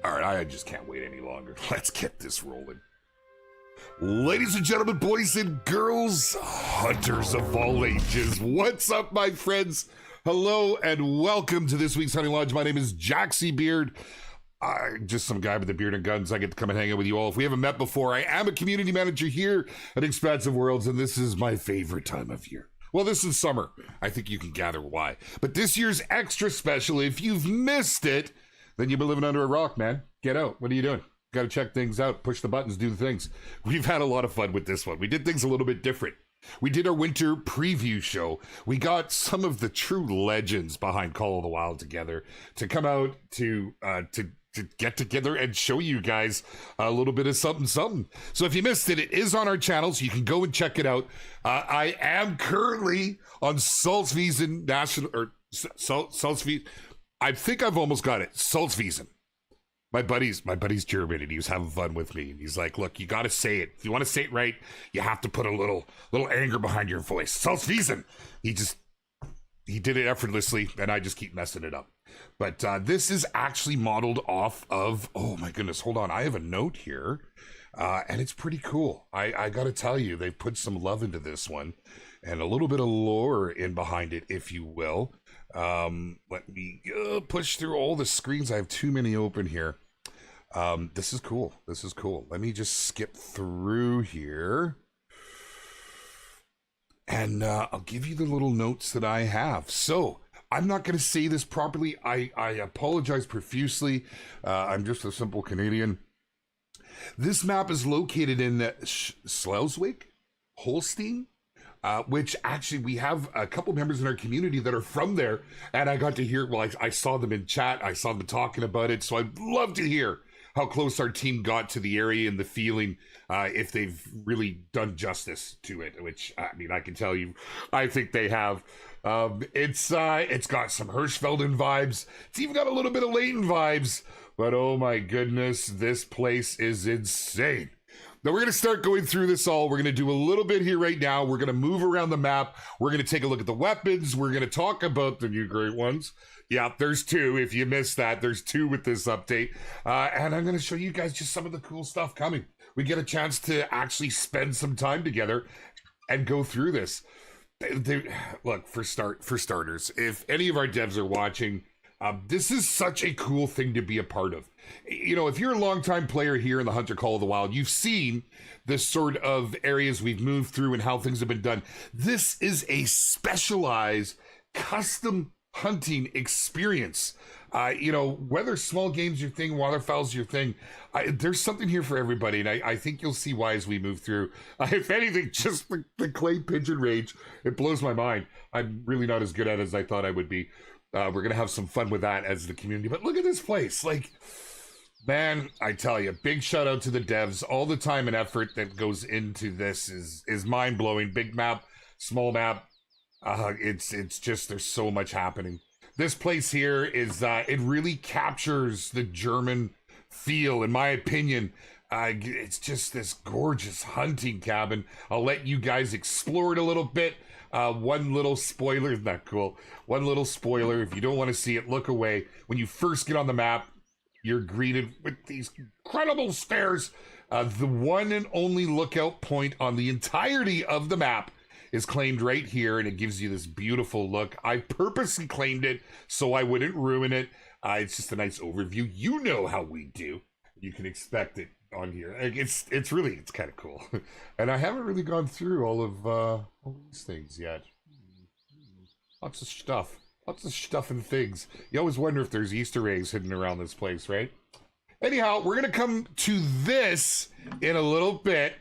All right, I just can't wait any longer. Let's get this rolling. Ladies and gentlemen, boys and girls, hunters of all ages, what's up, my friends? Hello and welcome to this week's Hunting Lodge. My name is Jaxie Beard. I'm just some guy with a beard and guns. I get to come and hang out with you all. If we haven't met before, I am a community manager here at Expansive Worlds, and this is my favorite time of year. Well, this is summer. I think you can gather why. But this year's extra special. If you've missed it, then you've been living under a rock, man. Get out. What are you doing? Got to check things out, push the buttons, do the things. We've had a lot of fun with this one. We did things a little bit different. We did our winter preview show. We got some of the true legends behind Call of the Wild together to come out to get together and show you guys a little bit of something. So if you missed it, it is on our channel, so you can go and check it out. I am currently on Salzwiesen National, or Salzwiesen. I think I've almost got it. Salzwiesen. My buddy's German, and he was having fun with me. And he's like, "Look, you got to say it. If you want to say it right, you have to put a little anger behind your voice." Salzwiesen. He did it effortlessly, and I just keep messing it up. But this is actually modeled off of, oh my goodness, hold on. I have a note here, and it's pretty cool. I got to tell you, they put some love into this one, and a little bit of lore in behind it, if you will. Let me push through all the screens. I have too many open here. This is cool. This is cool. Let me just skip through here. And I'll give you the little notes that I have. So, I'm not going to say this properly. I apologize profusely. I'm just a simple Canadian. This map is located in Salzwiesen, Holstein, which actually we have a couple members in our community that are from there. And I got to hear, well, I saw them in chat. I saw them talking about it. So I'd love to hear how close our team got to the area and the feeling, if they've really done justice to it, which, I mean, I can tell you, I think they have. It's got some Hirschfelden vibes. It's even got a little bit of Leighton vibes, but oh my goodness, this place is insane. Now we're going to start going through this all. We're going to do a little bit here right now. We're going to move around the map. We're going to take a look at the weapons. We're going to talk about the new great ones. Yeah, there's two. If you missed that, there's two with this update. And I'm going to show you guys just some of the cool stuff coming. We get a chance to actually spend some time together and go through this. Look, for starters, if any of our devs are watching, this is such a cool thing to be a part of. You know, if you're a longtime player here in the Hunter Call of the Wild, you've seen the sort of areas we've moved through and how things have been done. This is a specialized, custom hunting experience. You know, whether small game's your thing, waterfowl's your thing, there's something here for everybody, and I think you'll see why as we move through. If anything, just the clay pigeon range, it blows my mind. I'm really not as good at it as I thought I would be. We're going to have some fun with that as the community. But look at this place. Like, man, I tell you, big shout out to the devs. All the time and effort that goes into this is mind-blowing. Big map, small map. It's just, there's so much happening. This place here is, it really captures the German feel, in my opinion. It's just this gorgeous hunting cabin. I'll let you guys explore it a little bit. One little spoiler, isn't that cool? One little spoiler, if you don't want to see it, look away. When you first get on the map, you're greeted with these incredible stairs. The one and only lookout point on the entirety of the map is claimed right here, and it gives you this beautiful look. I purposely claimed it so I wouldn't ruin it. It's just a nice overview. You know how we do. You can expect it on here. It's kind of cool. And I haven't really gone through all of these things yet. Lots of stuff and things. You always wonder if there's Easter eggs hidden around this place, right? Anyhow, we're gonna come to this in a little bit.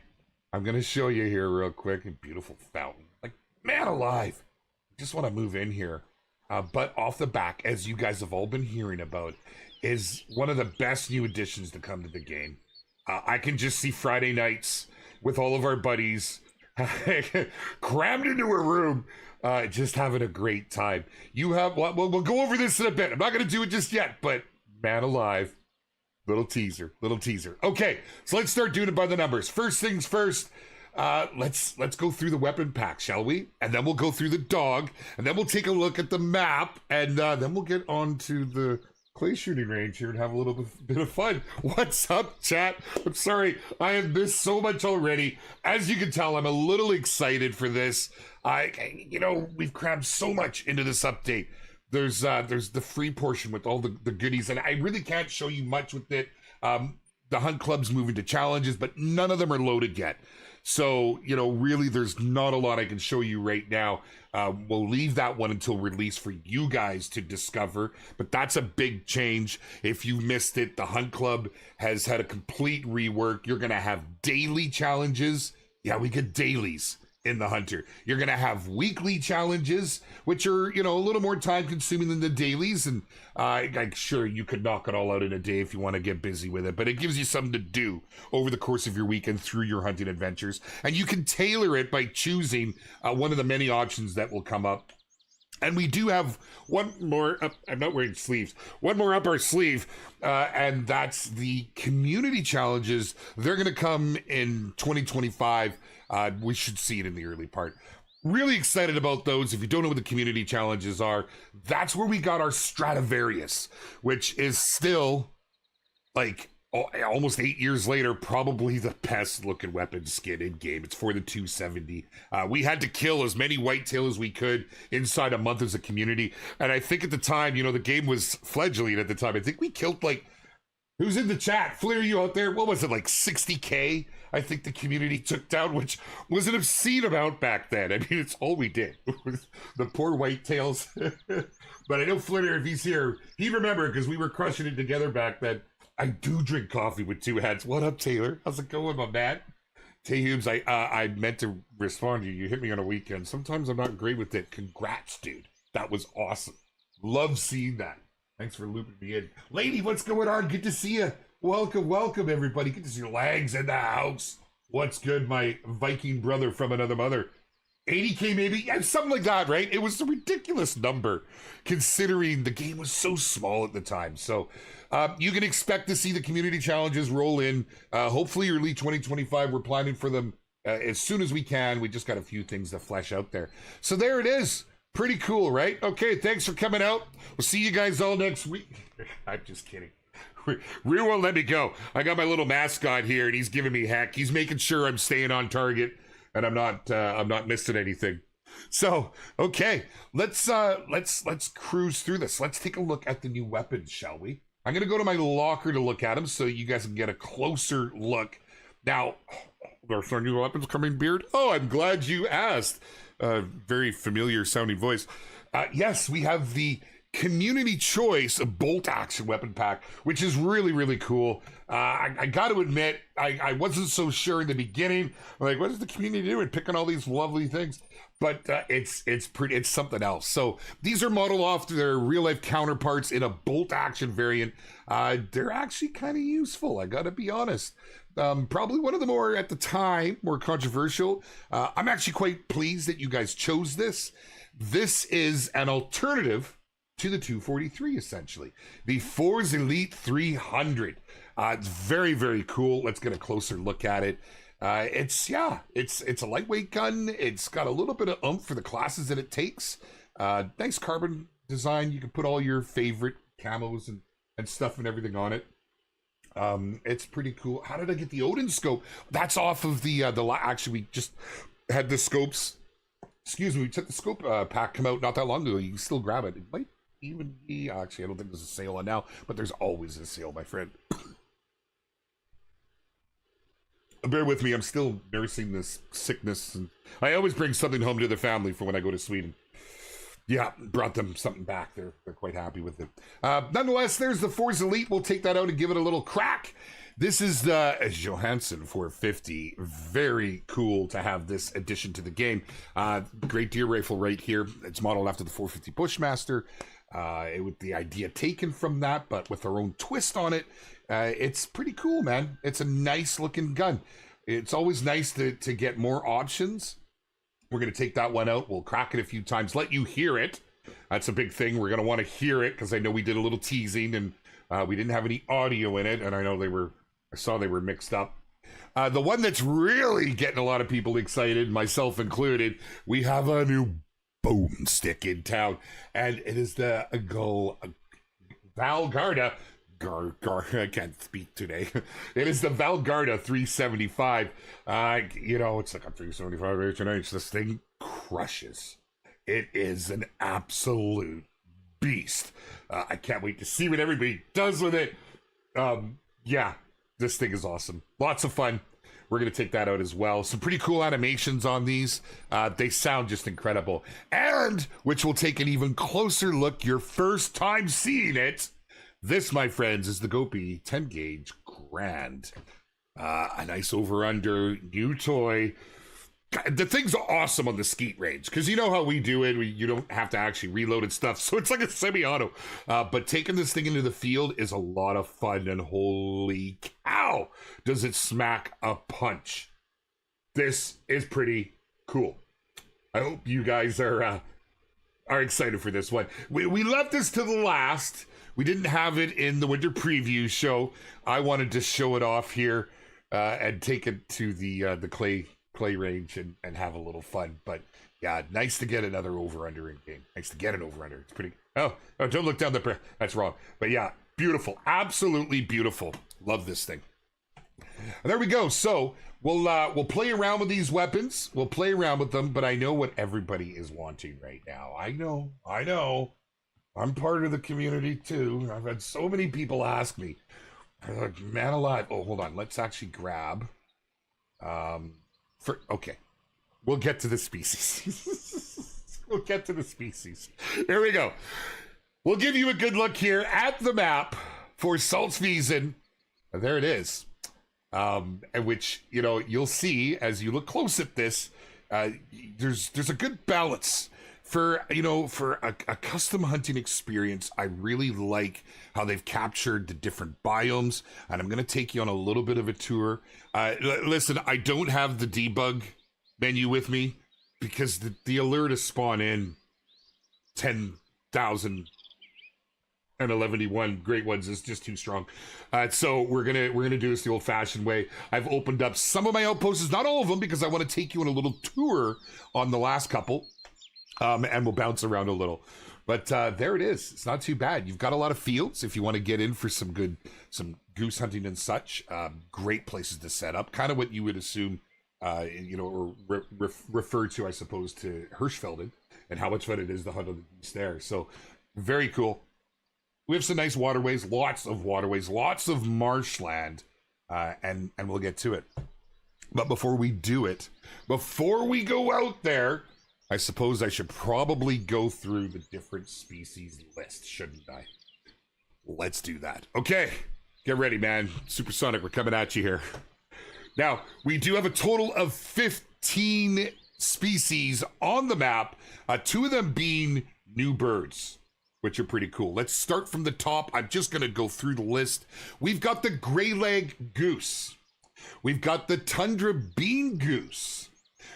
I'm gonna show you here real quick. A beautiful fountain. Like, man alive. I just want to move in here. But off the back, as you guys have all been hearing about, is one of the best new additions to come to the game. I can just see Friday nights with all of our buddies crammed into a room, just having a great time. We'll go over this in a bit. I'm not going to do it just yet, but man alive. Little teaser. Okay, so let's start doing it by the numbers. First things first, let's go through the weapon pack, shall we? And then we'll go through the dog, and then we'll take a look at the map, and then we'll get on to clay shooting range here and have a little bit of fun. What's up, chat? I'm sorry, I have missed so much already. As you can tell, I'm a little excited for this. We've crammed so much into this update. There's the free portion with all the goodies, and I really can't show you much with it. The hunt club's moving to challenges, but none of them are loaded yet. So, really, there's not a lot I can show you right now. We'll leave that one until release for you guys to discover, but that's a big change. If you missed it, the Hunt Club has had a complete rework. You're going to have daily challenges. Yeah, we get dailies in the Hunter. You're going to have weekly challenges, which are, a little more time consuming than the dailies. And I'm sure you could knock it all out in a day if you want to get busy with it, but it gives you something to do over the course of your weekend through your hunting adventures. And you can tailor it by choosing one of the many options that will come up. And we do have one more up. I'm not wearing sleeves. One more up our sleeve, and that's the community challenges. They're going to come in 2025. We should see it in the early part. Really excited about those. If you don't know what the community challenges are, that's where we got our Stradivarius, which is still like almost 8 years later, probably the best looking weapon skin in game. It's for the 270. We had to kill as many whitetail as we could inside a month as a community. And I think at the time, the game was fledgling at the time. I think we killed who's in the chat? Flair, you out there? What was it, 60K? I think the community took down, which was an obscene amount back then. I mean, it's all we did. The poor whitetails. But I know Flair, if he's here, he'd remember because we were crushing it together back then. I do drink coffee with two heads. What up, Taylor? How's it going, my man? Tay-Hubes, I meant to respond to you. You hit me on a weekend. Sometimes I'm not great with it. Congrats, dude. That was awesome. Love seeing that. Thanks for looping me in. Lady, what's going on? Good to see you. Welcome, everybody. Good to see your legs in the house. What's good, my Viking brother from another mother? 80K maybe? Yeah, something like that, right? It was a ridiculous number considering the game was so small at the time. So you can expect to see the community challenges roll in. Hopefully early 2025. We're planning for them as soon as we can. We just got a few things to flesh out there. So there it is. Pretty cool, right? Okay, thanks for coming out. We'll see you guys all next week. I'm just kidding. Real won't let me go. I got my little mascot here, and he's giving me heck. He's making sure I'm staying on target, and I'm not missing anything. So, okay, let's cruise through this. Let's take a look at the new weapons, shall we? I'm gonna go to my locker to look at them, so you guys can get a closer look. Now, there's our new weapons coming, Beard. Oh, I'm glad you asked. Very familiar sounding voice. Yes, we have the community choice bolt action weapon pack, which is really, really cool. I got to admit, I wasn't so sure in the beginning. I'm like, what is the community doing? Picking all these lovely things. But it's something else. So these are modeled off their real life counterparts in a bolt action variant. They're actually kind of useful, I gotta be honest. Probably one of the more, at the time, more controversial. I'm actually quite pleased that you guys chose this. This is an alternative to the 243, essentially. The Force Elite 300. It's very, very cool. Let's get a closer look at it. It's a lightweight gun. It's got a little bit of oomph for the classes that it takes. Nice carbon design. You can put all your favorite camos and stuff and everything on it. It's pretty cool. How did I get the Odin scope? That's off of actually, we just had the scopes. Excuse me, we took the scope pack come out not that long ago. You can still grab it. It might even be, actually, I don't think there's a sale on now, but there's always a sale, my friend. Bear with me, I'm still nursing this sickness, and I always bring something home to the family for when I go to Sweden. Yeah, brought them something back. They're quite happy with it. Nonetheless, there's the Force Elite. We'll take that out and give it a little crack. This is the Johansson 450. Very cool to have this addition to the game. Great deer rifle right here. It's modeled after the 450 Bushmaster. With the idea taken from that, but with our own twist on it. It's pretty cool, man. It's a nice looking gun. It's always nice to get more options. We're going to take that one out. We'll crack it a few times, let you hear it. That's a big thing. We're going to want to hear it because I know we did a little teasing and we didn't have any audio in it. And I know I saw they were mixed up. The one that's really getting a lot of people excited, myself included, we have a new boomstick in town. And it is the Valgarda. I can't speak today. It is the Valgarda 375. It's like a 375 H&H. This thing crushes. It is an absolute beast. I can't wait to see what everybody does with it. Yeah, this thing is awesome. Lots of fun. We're going to take that out as well. Some pretty cool animations on these. They sound just incredible. And, which will take an even closer look your first time seeing it, this, my friends, is the Gopi 10 gauge Grand. A nice over-under, new toy. The thing's awesome on the skeet range, because you know how we do it. You don't have to actually reload and stuff, so it's like a semi-auto. But taking this thing into the field is a lot of fun, and holy cow, does it smack a punch. This is pretty cool. I hope you guys are excited for this one. We left this to the last. We didn't have it in the winter preview show. I wanted to show it off here and take it to the clay range and have a little fun. But yeah, nice to get another over-under in game. Nice to get an over-under. It's pretty... Oh, don't look down the... That's wrong. But yeah, beautiful. Absolutely beautiful. Love this thing. And there we go. So we'll play around with these weapons. We'll play around with them, but I know what everybody is wanting right now. I know. I'm part of the community too. I've had so many people ask me. They're like, man alive. Oh, hold on. Let's actually grab... Okay. We'll get to the species. We'll get to the species. Here we go. We'll give you a good look here at the map for Salzwiesen. There it is. Which, you'll see as you look close at this, there's a good balance. For a custom hunting experience, I really like how they've captured the different biomes, and I'm going to take you on a little bit of a tour. Listen, I don't have the debug menu with me because the alert is spawn in 10,000 and 11,1 great ones is just too strong. So we're gonna do this the old-fashioned way. I've opened up some of my outposts, not all of them, because I want to take you on a little tour on the last couple. And we'll bounce around a little. But there it is. It's not too bad. You've got a lot of fields if you want to get in for some goose hunting and such. Great places to set up. Kind of what you would assume, or refer to, I suppose, to Hirschfelden and how much fun it is to hunt on the goose there. So very cool. We have some nice waterways, lots of marshland, and we'll get to it. But before we do it, before we go out there, I suppose I should probably go through the different species list, shouldn't I? Let's do that. Okay, get ready, man. Supersonic, we're coming at you here. Now, we do have a total of 15 species on the map, 2 of them being new birds, which are pretty cool. Let's start from the top. I'm just going to go through the list. We've got the gray-leg goose. We've got the tundra bean goose.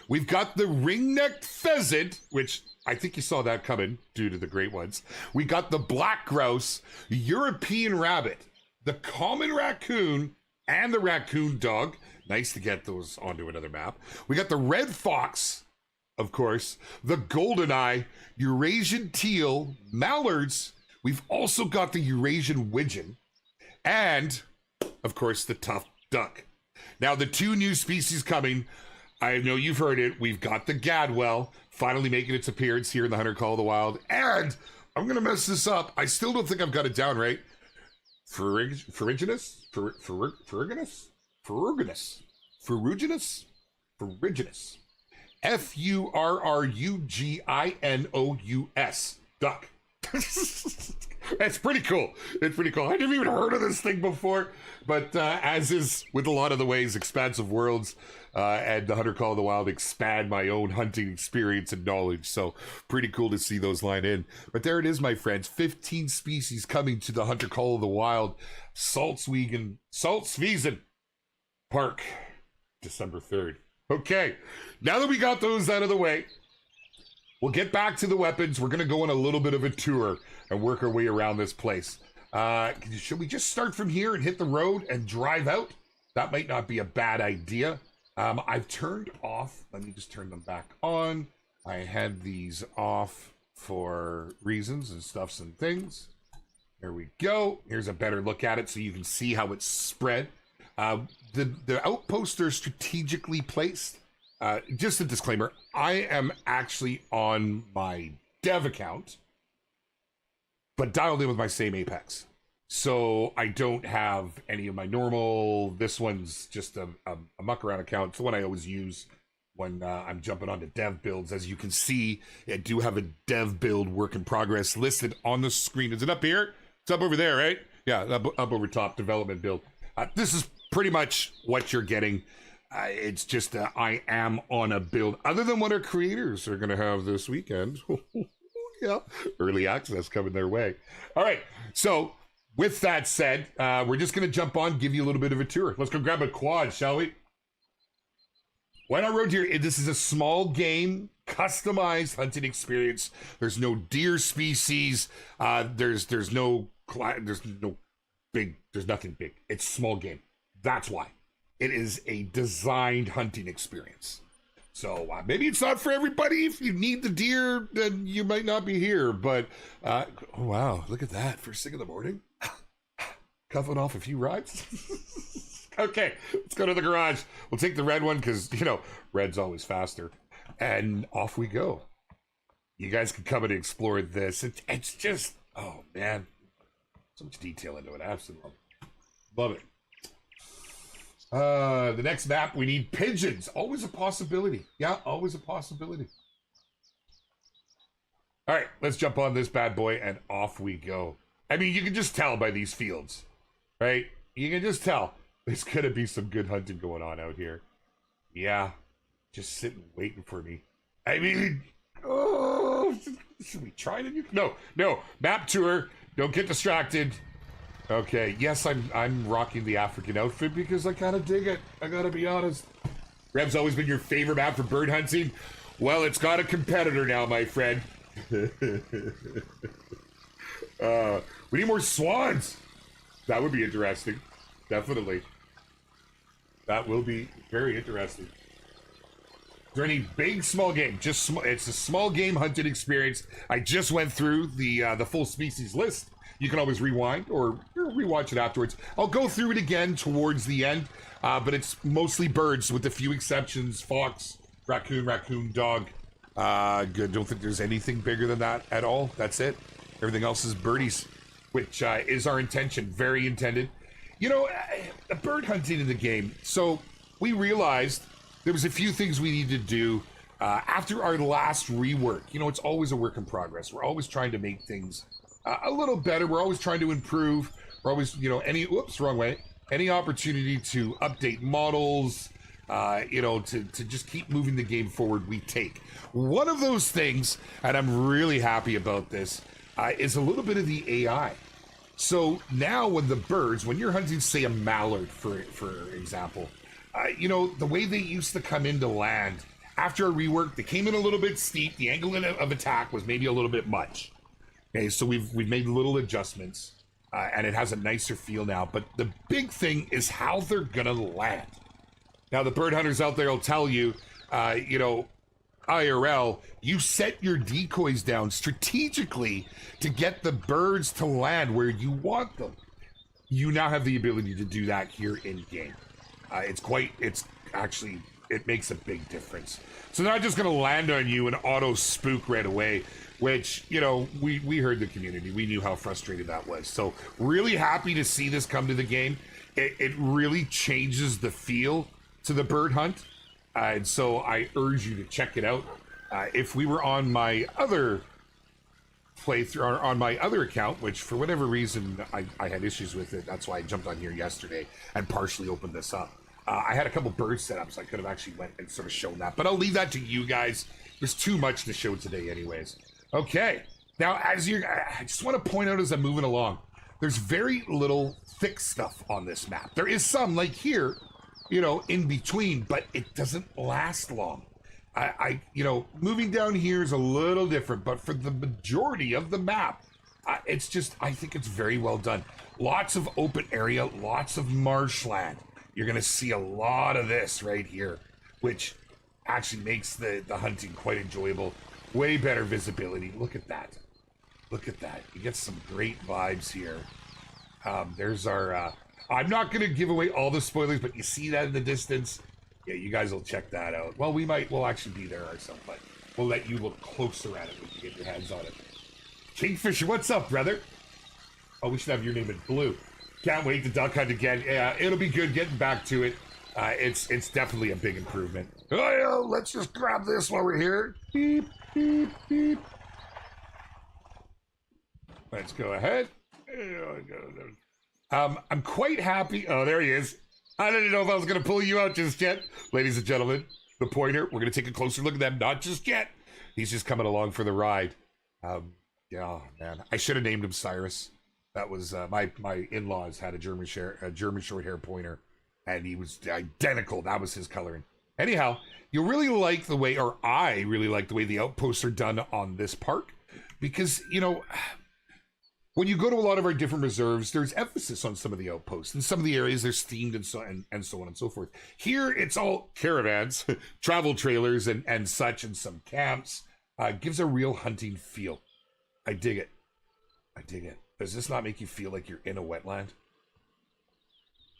We've got the ring-necked pheasant, which I think you saw that coming due to the great ones. We got the black grouse, European rabbit, the common raccoon, and the raccoon dog. Nice to get those onto another map. We got the red fox, of course, the goldeneye, Eurasian teal, mallards. We've also got the Eurasian widgeon, and, of course, the tough duck. Now, the 2 new species coming... I know you've heard it. We've got the Gadwell finally making its appearance here in the Hunter Call of the Wild. And I'm going to mess this up. I still don't think I've got it down right. Ferruginous? Ferruginous? F-U-R-R-U-G-I-N-O-U-S. Duck. It's pretty cool. It's pretty cool. I never even heard of this thing before, but as is with a lot of the ways Expansive Worlds and the Hunter Call of the Wild expand my own hunting experience and knowledge, so pretty cool to see those line in. But there it is, my friends. 15 species coming to the Hunter Call of the Wild, Salzwiesen Park, December 3rd. Okay, now that we got those out of the way, we'll get back to the weapons. We're going to go on a little bit of a tour and work our way around this place. Should we just start from here and hit the road and drive out? That might not be a bad idea. I've turned off. Let me just turn them back on. I had these off for reasons and stuffs and things. There we go. Here's a better look at it so you can see how it's spread. The outposts are strategically placed. Just a disclaimer, I am actually on my dev account, but dialed in with my same Apex. So I don't have any of my normal, this one's just a muck around account. It's the one I always use when I'm jumping onto dev builds. As you can see, I do have a dev build work in progress listed on the screen. Is it up here? It's up over there, right? Yeah, up over top, development build. This is pretty much what you're getting. It's just I am on a build other than what our creators are going to have this weekend. Yeah, early access coming their way. All right, so with that said, we're just going to jump on, give you a little bit of a tour. Let's go grab a quad, shall we? Why Not Road Deer? This is a small game, customized hunting experience. There's no deer species. There's nothing big. It's small game. That's why. It is a designed hunting experience. So maybe it's not for everybody. If you need the deer, then you might not be here. But, oh, wow, look at that. First thing in the morning. Cuffing off a few rides. Okay, let's go to the garage. We'll take the red one because, you know, red's always faster. And off we go. You guys can come and explore this. It's just, oh, man. So much detail into it. Absolutely. Love it. The next map, we need pigeons. Always a possibility. Yeah, always a possibility. All right, let's jump on this bad boy and off we go. I mean, you can just tell by these fields, right? You can just tell. There's going to be some good hunting going on out here. Yeah, just sitting waiting for me. I mean, oh, should we try to? No. Map tour. Don't get distracted. Okay, yes, I'm rocking the African outfit because I kind of dig it. I gotta be honest. Rev's always been your favorite map for bird hunting. Well, it's got a competitor now, my friend. We need more swans. That would be interesting. Definitely. That will be very interesting. Is there any big, small game? Just it's a small game hunting experience. I just went through the full species list. You can always rewind or rewatch it afterwards. I'll go through it again towards the end, but it's mostly birds with a few exceptions. Fox, raccoon, dog. Good. Don't think there's anything bigger than that at all. That's it. Everything else is birdies, which is our intention. Very intended. You know, bird hunting in the game. So we realized there was a few things we needed to do after our last rework. You know, it's always a work in progress. We're always trying to make things a little better. We're always trying to improve. We're always, you know, wrong way. Any opportunity to update models, you know, to just keep moving the game forward, we take. One of those things, and I'm really happy about this, is a little bit of the AI. So now when you're hunting, say, a mallard, for example, you know, the way they used to come into land, after a rework, they came in a little bit steep. The angle of attack was maybe a little bit much. Okay, so we've made little adjustments, and it has a nicer feel now. But the big thing is how they're gonna land. Now, the bird hunters out there will tell you, you know, IRL, you set your decoys down strategically to get the birds to land where you want them. You now have the ability to do that here in game. It makes a big difference. So they're not just going to land on you and auto spook right away, which, you know, we heard the community. We knew how frustrated that was. So really happy to see this come to the game. It really changes the feel to the bird hunt. And so I urge you to check it out. If we were on my other playthrough, or on my other account, which for whatever reason I had issues with it, that's why I jumped on here yesterday and partially opened this up. I had a couple bird setups. I could have actually went and sort of shown that, but I'll leave that to you guys. There's too much to show today anyways. Okay, now I just want to point out as I'm moving along, there's very little thick stuff on this map. There is some, like here, you know, in between, but it doesn't last long. You know, moving down here is a little different, but for the majority of the map, it's just, I think it's very well done. Lots of open area, lots of marshland. You're going to see a lot of this right here, which actually makes the hunting quite enjoyable. Way better visibility. Look at that. Look at that. You get some great vibes here. There's our, I'm not going to give away all the spoilers, but you see that in the distance. Yeah, you guys will check that out. Well, we'll actually be there ourselves, but we'll let you look closer at it when you get your hands on it. Kingfisher, what's up, brother? Oh, we should have your name in blue. Can't wait to duck hunt again. Yeah, it'll be good getting back to it. It's definitely a big improvement. Oh, yeah, let's just grab this while we're here. Beep, beep, beep. Let's go ahead. I'm quite happy. Oh, there he is. I didn't know if I was going to pull you out just yet. Ladies and gentlemen, the pointer. We're going to take a closer look at them. Not just yet. He's just coming along for the ride. Yeah, man. I should have named him Cyrus. That was my in-laws had a German short hair pointer, and he was identical. That was his coloring. Anyhow, you really like the way, or I really like the way the outposts are done on this park, because, you know, when you go to a lot of our different reserves, there's emphasis on some of the outposts. In some of the areas, there's themed and so on and so forth. Here, it's all caravans, travel trailers, and such, and some camps. Gives a real hunting feel. I dig it. I dig it. Does this not make you feel like you're in a wetland?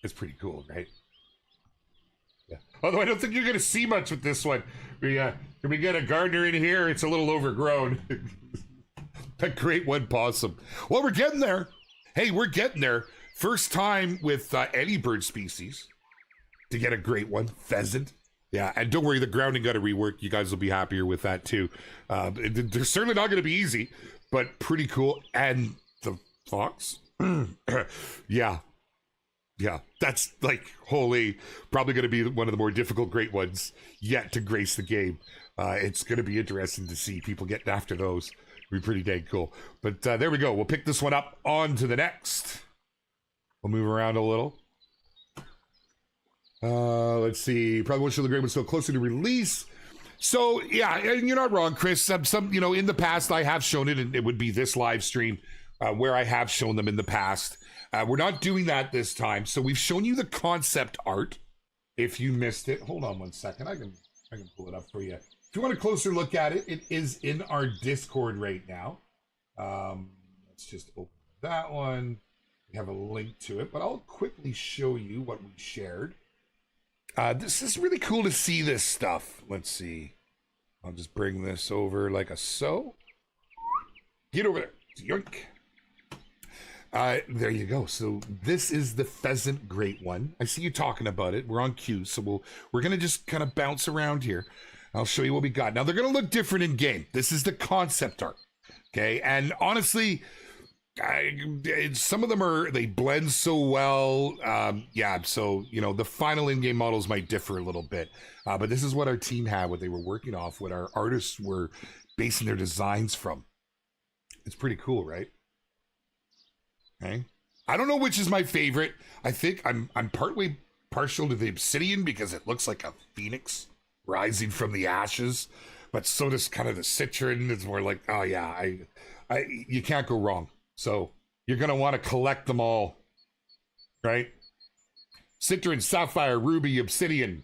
It's pretty cool, right? Yeah. Although I don't think you're going to see much with this one. We get a gardener in here. It's a little overgrown. A great one possum. Well, we're getting there. Hey, we're getting there. First time with any bird species to get a great one. Pheasant. Yeah, and don't worry, the grounding got to rework. You guys will be happier with that too. They're certainly not going to be easy, but pretty cool. And the fox. Yeah, that's like holy. Probably going to be one of the more difficult great ones yet to grace the game. It's going to be interesting to see people getting after those. It'll be pretty dang cool. But there we go. We'll pick this one up on to the next. We'll move around a little. Let's see. Probably wish the great one's still closer to release. So yeah, and you're not wrong, Chris. Some in the past I have shown it, and it would be this live stream where I have shown them in the past. We're not doing that this time. So we've shown you the concept art. If you missed it, hold on one second. I can pull it up for you. If you want a closer look at it, it is in our Discord right now. Let's just open that one. We have a link to it, but I'll quickly show you what we shared. This is really cool to see this stuff. Let's see. I'll just bring this over like a so. Get over there. Yoink. There you go. So this is the pheasant great one. I see you talking about it. We're on cue, so we're gonna just kind of bounce around here. I'll show you what we got. Now they're gonna look different in game. This is the concept art. Okay, and honestly, some of them they blend so well. Yeah, so the final in-game models might differ a little bit, but this is what our team had, what they were working off, what our artists were basing their designs from. It's pretty cool, right? Okay, I don't know which is my favorite. I think I'm partway partial to the obsidian because it looks like a phoenix rising from the ashes, but so does kind of the citron. It's more like, oh yeah, you can't go wrong. So you're going to want to collect them all, right? Citron, sapphire, ruby, obsidian,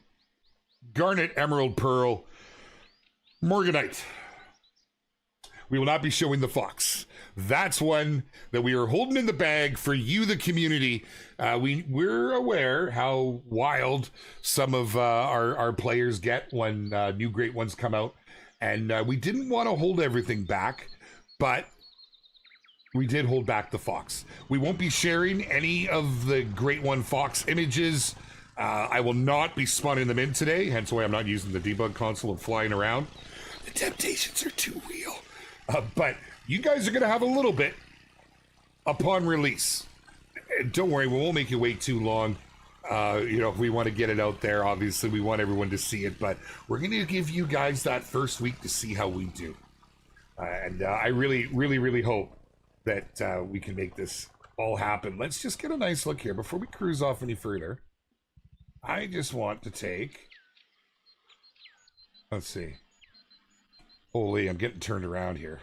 garnet, emerald, pearl, morganite. We will not be showing the fox. That's one that we are holding in the bag for you, the community. We're aware how wild some of our players get when new great ones come out. And we didn't want to hold everything back, but we did hold back the fox. We won't be sharing any of the Great One Fox images. I will not be spawning them in today, hence why I'm not using the debug console and flying around. The temptations are too real. But you guys are going to have a little bit upon release. Don't worry, we won't make you wait too long. If we want to get it out there, obviously we want everyone to see it, but we're going to give you guys that first week to see how we do. And I really, really, really hope that we can make this all happen. Let's just get a nice look here before we cruise off any further. I just want to take, let's see. Holy, I'm getting turned around here.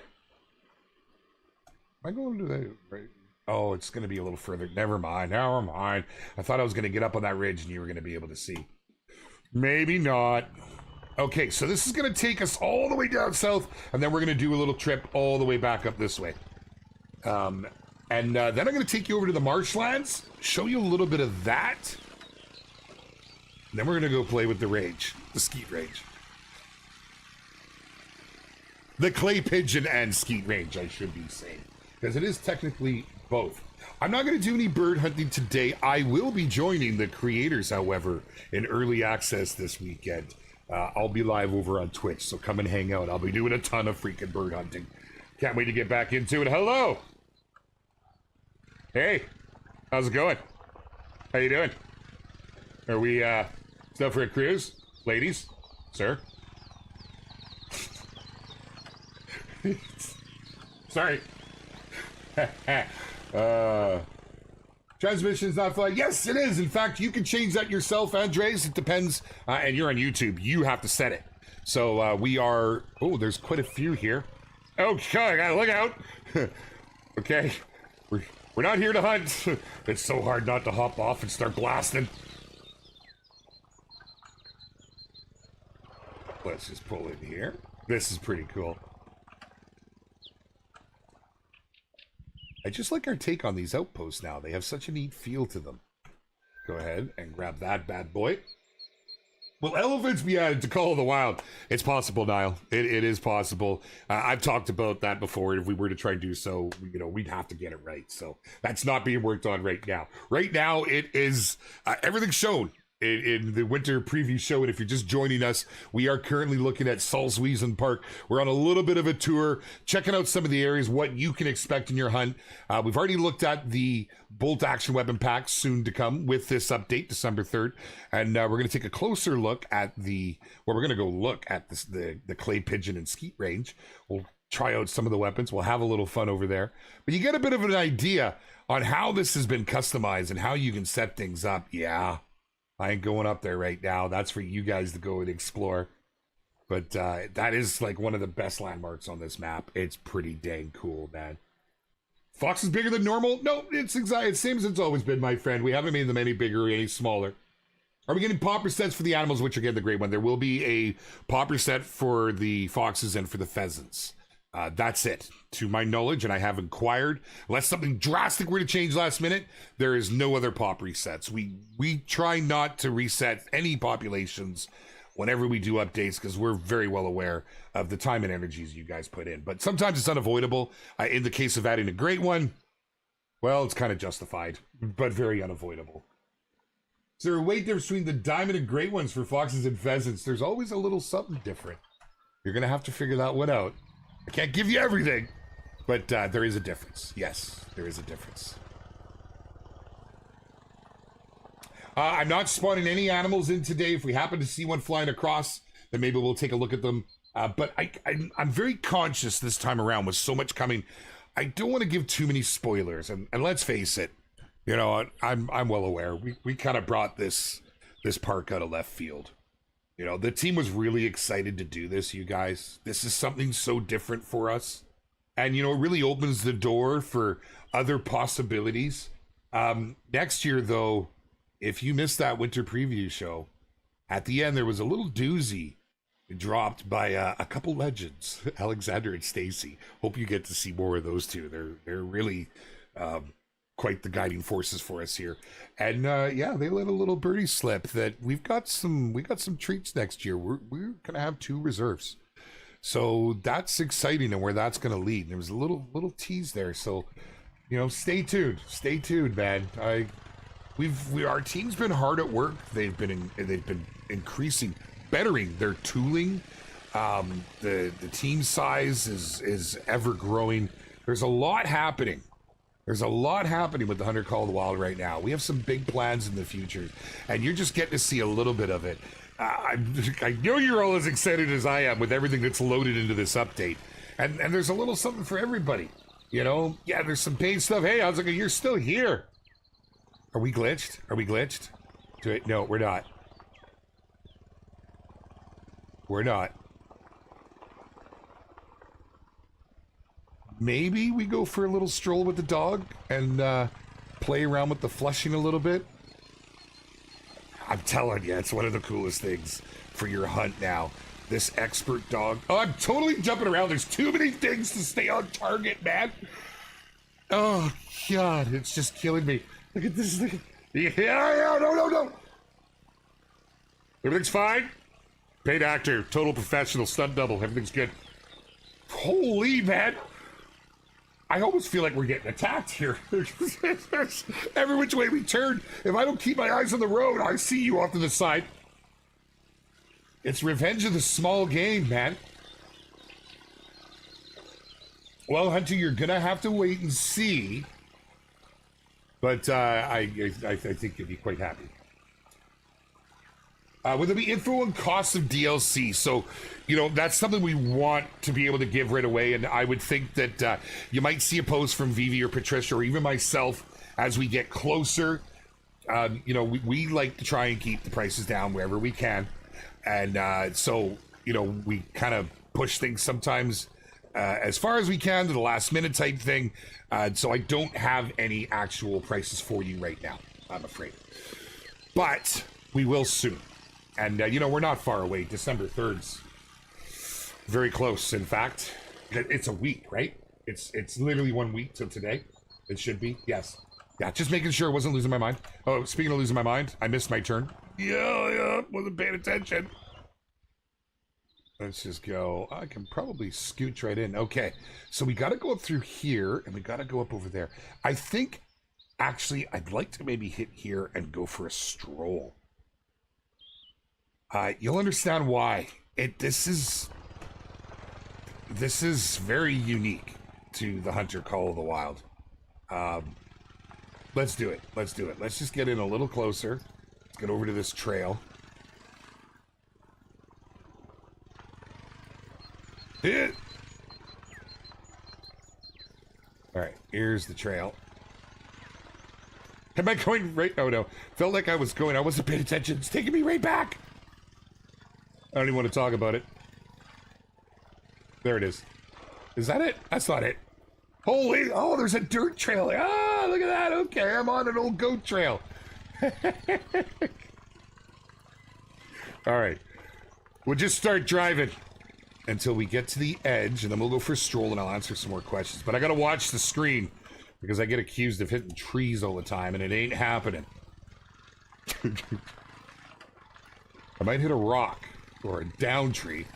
Am I going to the right? Oh, it's going to be a little further. Never mind. I thought I was going to get up on that ridge and you were going to be able to see. Maybe not. Okay, so this is going to take us all the way down south, and then we're going to do a little trip all the way back up this way. And then I'm going to take you over to the marshlands, show you a little bit of that. And then we're going to go play with the rage, the skeet rage. The clay pigeon and skeet range, I should be saying, because it is technically both. I'm not going to do any bird hunting today. I will be joining the creators, however, in early access this weekend. I'll be live over on Twitch, so come and hang out. I'll be doing a ton of freaking bird hunting. Can't wait to get back into it. Hello! Hey! How's it going? How you doing? Are we, still for a cruise? Ladies? Sir? Sorry. Transmission's not flying. Yes, it is. In fact, you can change that yourself, Andres. It depends. And you're on YouTube. You have to set it. So we are... Oh, there's quite a few here. Okay, I gotta look out. Okay. We're not here to hunt. It's so hard not to hop off and start blasting. Let's just pull in here. This is pretty cool. I just like our take on these outposts now. They have such a neat feel to them. Go ahead and grab that bad boy. Will elephants be added to Call of the Wild? It's possible, Niall. It is possible. I've talked about that before. If we were to try and do so, you know, we'd have to get it right. So that's not being worked on right now. Right now, it is everything's shown in the winter preview show. And if you're just joining us, we are currently looking at Salzwiesen Park. We're on a little bit of a tour, checking out some of the areas, what you can expect in your hunt. We've already looked at the bolt action weapon pack soon to come with this update, December 3rd. And we're going to take a closer look at we're going to go look at the clay pigeon and skeet range. We'll try out some of the weapons. We'll have a little fun over there. But you get a bit of an idea on how this has been customized and how you can set things up. Yeah. I ain't going up there right now. That's for you guys to go and explore. But that is like one of the best landmarks on this map. It's pretty dang cool, man. Fox is bigger than normal? No, it's the same as it's always been, my friend. We haven't made them any bigger or any smaller. Are we getting popper sets for the animals, which are getting the great one? There will be a popper set for the foxes and for the pheasants. That's it, to my knowledge, and I have inquired. Unless something drastic were to change last minute, there is no other pop resets. We try not to reset any populations whenever we do updates, because we're very well aware of the time and energies you guys put in. But sometimes it's unavoidable. In the case of adding a great one, well, it's kind of justified, but very unavoidable. Is there a weight difference between the diamond and great ones for foxes and pheasants? There's always a little something different. You're going to have to figure that one out. I can't give you everything, but there is a difference. Yes, there is a difference. I'm not spawning any animals in today. If we happen to see one flying across, then maybe we'll take a look at them. But I'm very conscious this time around with so much coming. I don't want to give too many spoilers. And let's face it, you know, I'm well aware. We kind of brought this park out of left field. You know, the team was really excited to do this, you guys. This is something so different for us. And, you know, it really opens the door for other possibilities. Next year, though, if you missed that winter preview show, at the end, there was a little doozy dropped by a couple legends, Alexander and Stacy. Hope you get to see more of those two. They're really quite the guiding forces for us here. And yeah, they let a little birdie slip that we got some treats next year. We're gonna have 2 reserves, so that's exciting, and where that's gonna lead. There was a little tease there, so you know, stay tuned, man. Our team's been hard at work. They've been increasing, bettering their tooling. The team size is ever growing. There's a lot happening. There's a lot happening with the Hunter Call of the Wild right now. We have some big plans in the future, and you're just getting to see a little bit of it. I know you're all as excited as I am with everything that's loaded into this update. And there's a little something for everybody. You know, yeah, there's some paid stuff. Hey, I was like, you're still here. Are we glitched? No, we're not. We're not. Maybe we go for a little stroll with the dog and play around with the flushing a little bit. I'm telling you, it's one of the coolest things for your hunt now. This expert dog. Oh, I'm totally jumping around. There's too many things to stay on target, man. Oh, God, it's just killing me. Look at this. Look at... Yeah, no. Everything's fine. Paid actor, total professional, stunt double. Everything's good. Holy, man. I almost feel like we're getting attacked here. Every which way we turn, if I don't keep my eyes on the road, I see you off to the side. It's revenge of the small game, man. Well, Hunter, you're gonna have to wait and see. But I think you'll be quite happy. Will there be info on costs of DLC? So, you know, that's something we want to be able to give right away. And I would think that you might see a post from Vivi or Patricia or even myself as we get closer. You know, we like to try and keep the prices down wherever we can. And so, you know, we kind of push things sometimes as far as we can to the last minute type thing. So I don't have any actual prices for you right now, I'm afraid. But we will soon. And, you know, we're not far away. December 3rd's very close, in fact. It's a week, right? It's literally 1 week till today. It should be. Yes. Yeah, just making sure I wasn't losing my mind. Oh, speaking of losing my mind, I missed my turn. Yeah, wasn't paying attention. Let's just go. I can probably scooch right in. Okay, so we got to go up through here, and we got to go up over there. I think, actually, I'd like to maybe hit here and go for a stroll. You'll understand why. This is very unique to the Hunter Call of the Wild. Let's do it. Let's just get in a little closer. Let's get over to this trail. All right, here's the trail. Am I going right? Oh no, felt like I was going. I wasn't paying attention. It's taking me right back. I don't even want to talk about it. There it is. Is that it? That's not it. Holy, oh, there's a dirt trail. Ah, look at that. Okay, I'm on an old goat trail. All right. We'll just start driving until we get to the edge, and then we'll go for a stroll, and I'll answer some more questions. But I got to watch the screen because I get accused of hitting trees all the time, and it ain't happening. I might hit a rock or a down tree.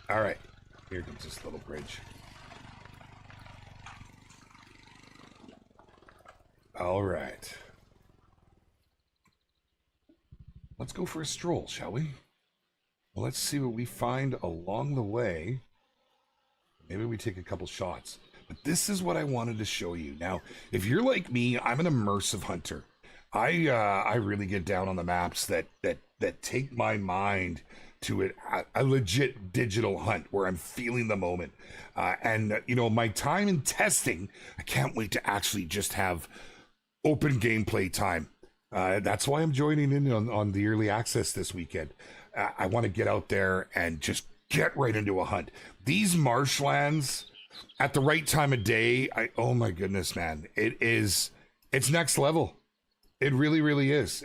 All right, here comes this little bridge. All right. Let's go for a stroll, shall we? Well, let's see what we find along the way. Maybe we take a couple shots. But this is what I wanted to show you. Now, if you're like me, I'm an immersive hunter. I really get down on the maps that take my mind to a legit digital hunt where I'm feeling the moment. And, you know, my time in testing, I can't wait to actually just have open gameplay time. That's why I'm joining in on the early access this weekend. I want to get out there and just get right into a hunt. These marshlands at the right time of day, oh my goodness, man, it's next level. It really, really is.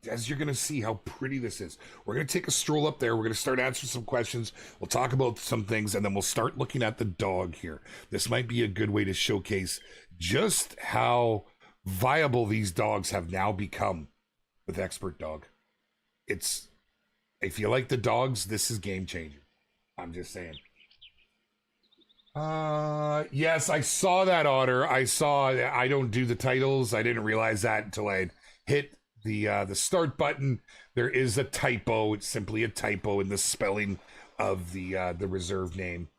As you're going to see how pretty this is. We're going to take a stroll up there. We're going to start answering some questions. We'll talk about some things, and then we'll start looking at the dog here. This might be a good way to showcase just how viable these dogs have now become with Expert Dog. If you like the dogs, this is game changer. I'm just saying. Yes, I saw that, Otter. I don't do the titles. I didn't realize that until I hit the start button. There is a typo. It's simply a typo in the spelling of the reserve name,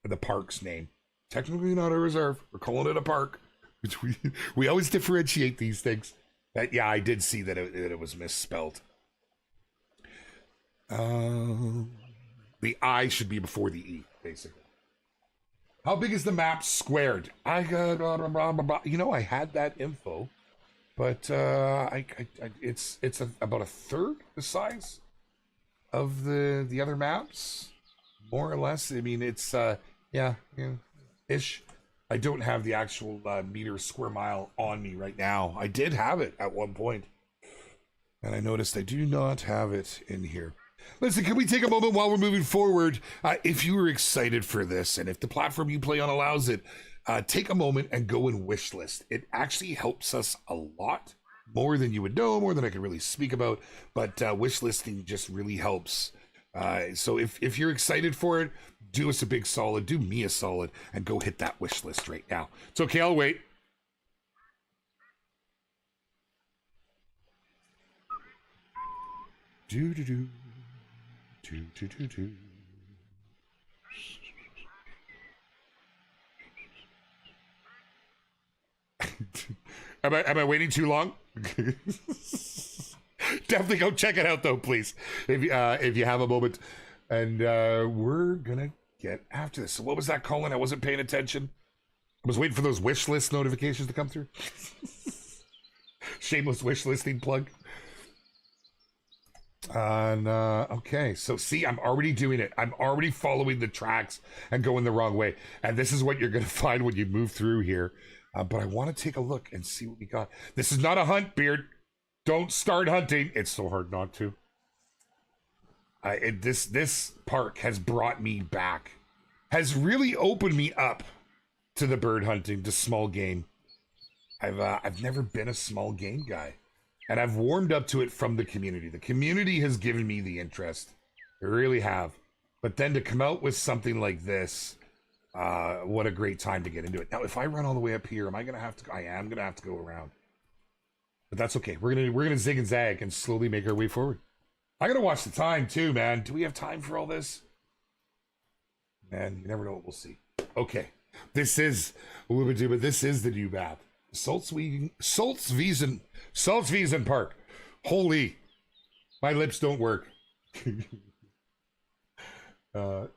the park's name. Technically not a reserve. We're calling it a park. Which we always differentiate these things. Yeah, I did see that it was misspelled. The I should be before the E, basically. How big is the map squared? I had that info, but it's about a third the size of the other maps, more or less. I mean, it's ish. I don't have the actual meter square mile on me right now. I did have it at one point, and I noticed I do not have it in here. Listen, can we take a moment while we're moving forward? If you were excited for this, and if the platform you play on allows it, take a moment and go and wish list. It actually helps us a lot, more than you would know, more than I could really speak about. But wish listing just really helps. So if you're excited for it, do us a big solid, do me a solid, and go hit that wish list right now. It's okay, I'll wait. Do do do do do do do. Am I waiting too long? Definitely go check it out though, please, if you have a moment. And we're gonna get after this. So what was that, Colin? I wasn't paying attention. I was waiting for those wish list notifications to come through. Shameless wish listing plug. And okay, so see, I'm already doing it. I'm already following the tracks and going the wrong way. And this is what you're gonna find when you move through here. But I want to take a look and see what we got. This is not a hunt, Beard. Don't start hunting. It's so hard not to. This park has brought me back, has really opened me up to the bird hunting, to small game. I've never been a small game guy, and I've warmed up to it from the community. The community has given me the interest. They really have. But then to come out with something like this, what a great time to get into it. Now, if I run all the way up here, am I gonna have to? I am gonna have to go around. But that's okay. We're gonna zig and zag and slowly make our way forward. I gotta watch the time too, man. Do we have time for all this? Man, you never know what we'll see. Okay, this is but this is the new map, Salzwiesen Park. Holy, my lips don't work.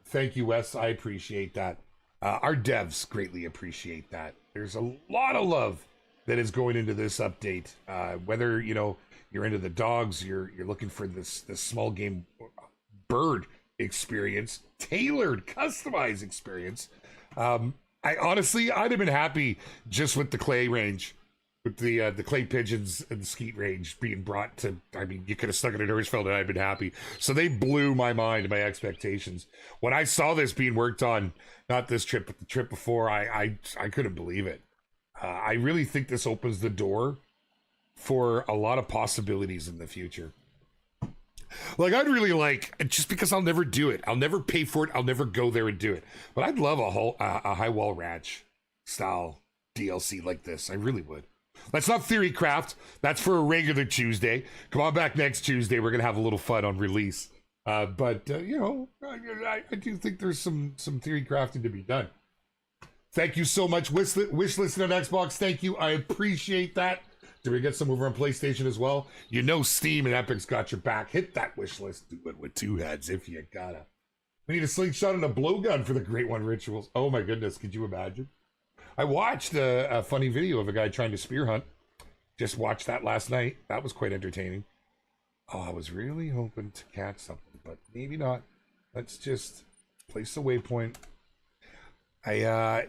Thank you, Wes. I appreciate that. Our devs greatly appreciate that. There's a lot of love that is going into this update. Whether you're into the dogs, you're looking for this small game bird experience, tailored, customized experience. I'd have been happy just with the clay range, with the clay pigeons and the skeet range being brought to. I mean, you could have stuck it in Hirschfeld and I'd been happy. So they blew my mind and my expectations when I saw this being worked on. Not this trip, but the trip before. I couldn't believe it. I really think this opens the door for a lot of possibilities in the future. Like, I'd really like, just because I'll never do it, I'll never pay for it, I'll never go there and do it, but I'd love a High Wall Ranch style DLC like this. I really would. That's not Theory Craft. That's for a regular Tuesday. Come on back next Tuesday. We're gonna have a little fun on release. I do think there's some theory crafting to be done. Thank you so much, wish listing on Xbox. Thank you. I appreciate that. Did we get some over on PlayStation as well? Steam and Epic's got your back. Hit that wish list. Do it with two heads if you gotta. We need a slingshot and a blowgun for the Great One rituals. Oh my goodness, could you imagine? I watched a funny video of a guy trying to spear hunt. Just watched that last night. That was quite entertaining. Oh, I was really hoping to catch something, but maybe not. Let's just place a waypoint. I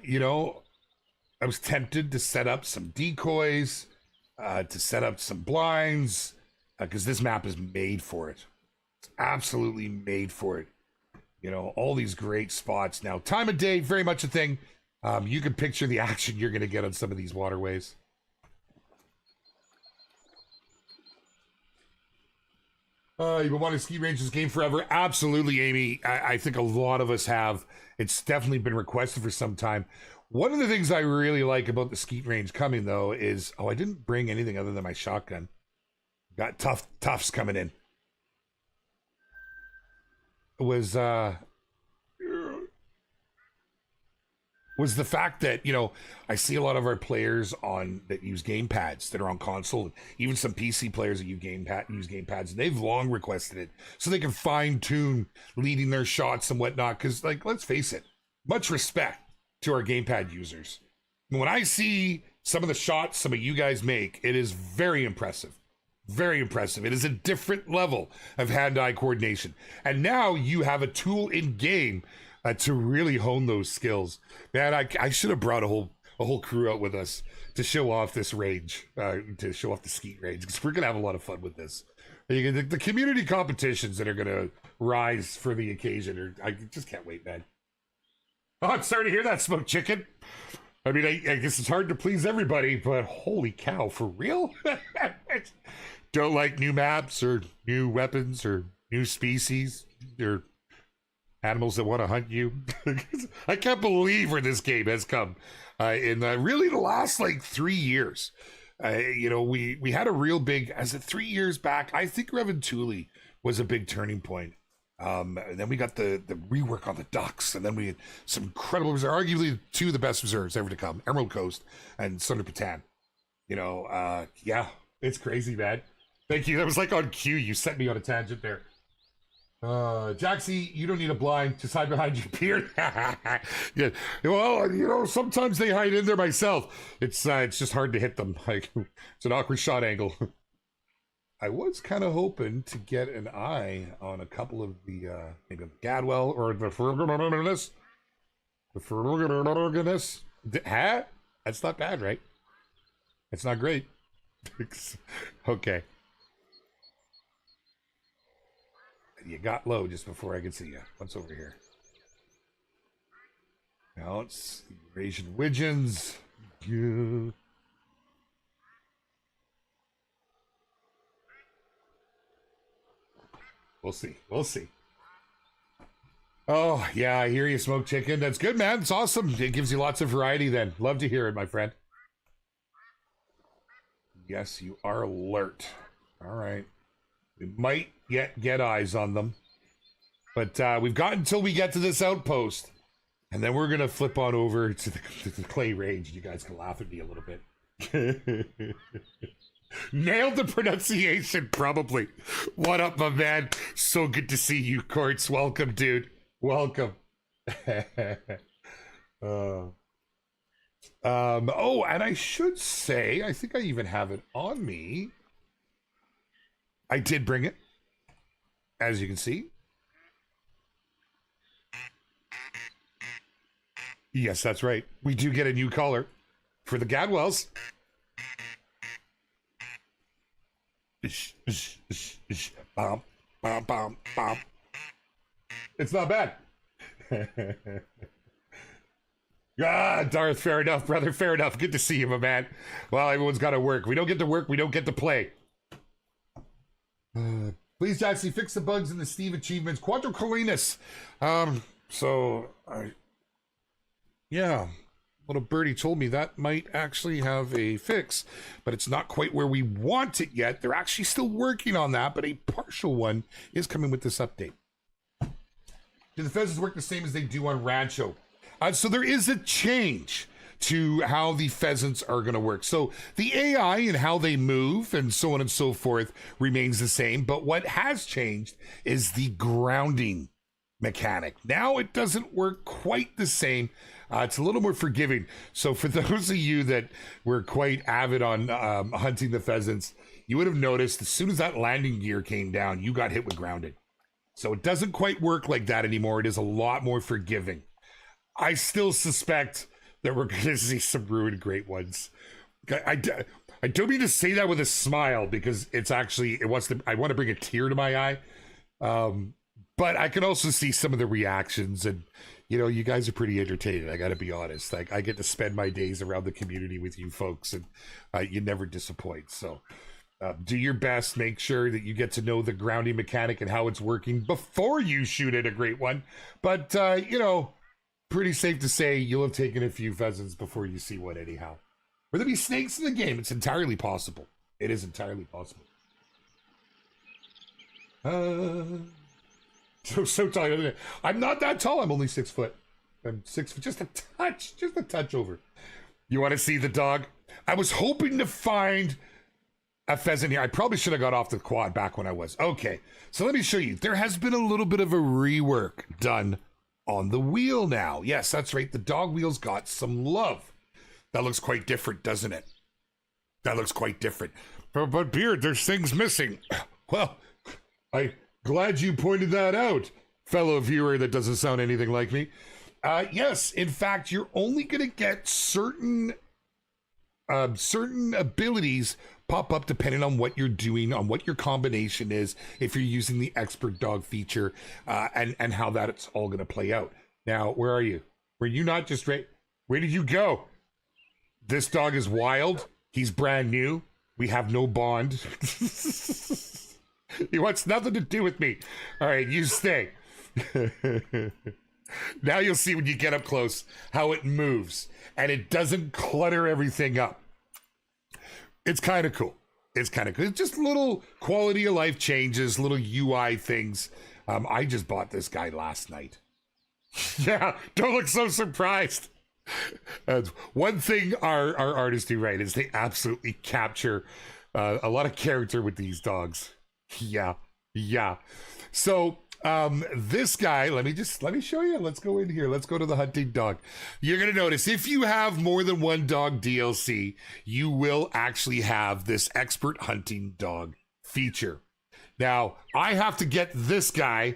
was tempted to set up some decoys, to set up some blinds, because this map is made for it. It's absolutely made for it. All these great spots. Now, time of day, very much a thing. You can picture the action you're going to get on some of these waterways. You've been wanting ski ranges game forever. Absolutely, Amy. I think a lot of us have. It's definitely been requested for some time. One of the things I really like about the skeet range coming, though, is, I didn't bring anything other than my shotgun. Got toughs coming in. It was the fact that, I see a lot of our players that use game pads that are on console, even some PC players that use game pads, and they've long requested it so they can fine tune leading their shots and whatnot. Because, let's face it, much respect to our gamepad users. When I see some of the shots some of you guys make, it is very impressive. Very impressive. It is a different level of hand-eye coordination. And now you have a tool in game to really hone those skills. Man, I should have brought a whole crew out with us to show off this range, to show off the skeet range, because we're gonna have a lot of fun with this. The community competitions that are gonna rise for the occasion. Or I just can't wait, man. Oh, I'm sorry to hear that, Smoked Chicken. I mean, I guess it's hard to please everybody, but holy cow, for real? Don't like new maps or new weapons or new species or animals that want to hunt you. I can't believe where this game has come in really the last like 3 years. You know, we had a real big, as it 3 years back, I think Reventuli was a big turning point. And then we got the rework on the Ducks, and then we had some incredible reserves, arguably two of the best reserves ever to come, Emerald Coast and Thunder Patan. You know, yeah, it's crazy, man. Thank you. That was like on cue. You set me on a tangent there. Jaxie, you don't need a blind. Just hide behind your beard. Yeah. Well, you know, sometimes they hide in there myself. It's just hard to hit them. Like, it's an awkward shot angle. I was kind of hoping to get an eye on a couple of the, maybe the Gadwell or the Fergus. The Fergus. That's not bad, right? It's not great. Okay. You got low just before I could see you. What's over here? Now it's Eurasian Widgeons. Yeah. We'll see. We'll see. Oh, yeah, I hear you, Smoked Chicken. That's good, man. It's awesome. It gives you lots of variety then. Love to hear it, my friend. Yes, you are alert. All right. We might yet get eyes on them. But we've got until we get to this outpost. And then we're going to flip on over to the clay range. You guys can laugh at me a little bit. Nailed the pronunciation, probably. What up, my man? So good to see you, Quartz. Welcome, dude. Welcome. Oh, and I should say, I think I even have it on me. I did bring it, as you can see. Yes, that's right. We do get a new color for the Gadwells. Bom, bom, bom, bom. It's not bad. Darth, fair enough, brother, fair enough. Good to see you, my man. Well, everyone's got to work. We don't get to work, we don't get to play. Please, Jaxie, fix the bugs in the Steve achievements. Quadricolinus. Yeah. Little birdie told me that might actually have a fix, but it's not quite where we want it yet. They're actually still working on that, but a partial one is coming with this update. Do the pheasants work the same as they do on Rancho? So there is a change to how the pheasants are going to work. So the AI and how they move and so on and so forth remains the same, but what has changed is the grounding mechanic. Now it doesn't work quite the same. It's a little more forgiving. So for those of you that were quite avid on hunting the pheasants, you would have noticed as soon as that landing gear came down, you got hit with grounded. So it doesn't quite work like that anymore. It is a lot more forgiving. I still suspect that we're going to see some ruined great ones. I don't mean to say that with a smile because it's actually, I want to bring a tear to my eye. But I can also see some of the reactions and, you know, you guys are pretty entertaining. I got to be honest. Like, I get to spend my days around the community with you folks, and you never disappoint. So do your best. Make sure that you get to know the grounding mechanic and how it's working before you shoot at a great one. But, you know, pretty safe to say you'll have taken a few pheasants before you see one anyhow. Will there be snakes in the game? It's entirely possible. It is entirely possible. So tall. I'm not that tall. I'm only 6 foot. I'm 6 foot, just a touch over. You want to see the dog? I was hoping to find a pheasant here. I probably should have got off the quad back when I was. Okay, so let me show you. There has been a little bit of a rework done on the wheel now. Yes, that's right. The dog wheel's got some love. That looks quite different, doesn't it? That looks quite different. But Beard, there's things missing. Well, glad you pointed that out, fellow viewer that doesn't sound anything like me. Yes, in fact, you're only going to get certain abilities pop up depending on what you're doing, on what your combination is, if you're using the expert dog feature, and how that it's all going to play out. Now, where are you? Were you not just right? Where did you go? This dog is wild. He's brand new. We have no bond. He wants nothing to do with me. All right, you stay. Now you'll see when you get up close how it moves and it doesn't clutter everything up. It's kind of cool. It's kind of cool. It's just little quality of life changes, little UI things. I just bought this guy last night. Yeah, don't look so surprised. One thing our artists do right is they absolutely capture a lot of character with these dogs. Yeah. So this guy, let me show you. Let's go in here. Let's go to the hunting dog. You're going to notice if you have more than one dog DLC, you will actually have this expert hunting dog feature. Now, I have to get this guy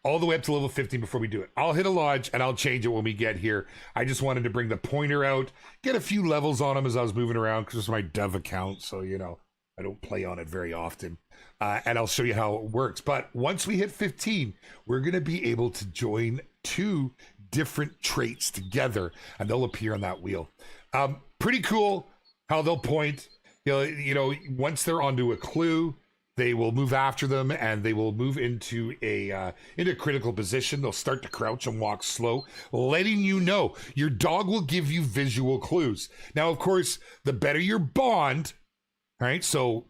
all the way up to level 15 before we do it. I'll hit a lodge and I'll change it when we get here. I just wanted to bring the pointer out, get a few levels on him as I was moving around because it's my dev account. So, I don't play on it very often. And I'll show you how it works. But once we hit 15, we're going to be able to join 2 different traits together and they'll appear on that wheel. Pretty cool how they'll point. Once they're onto a clue, they will move after them and they will move into a critical position. They'll start to crouch and walk slow, letting you know. Your dog will give you visual clues. Now, of course, the better your bond, all right? So,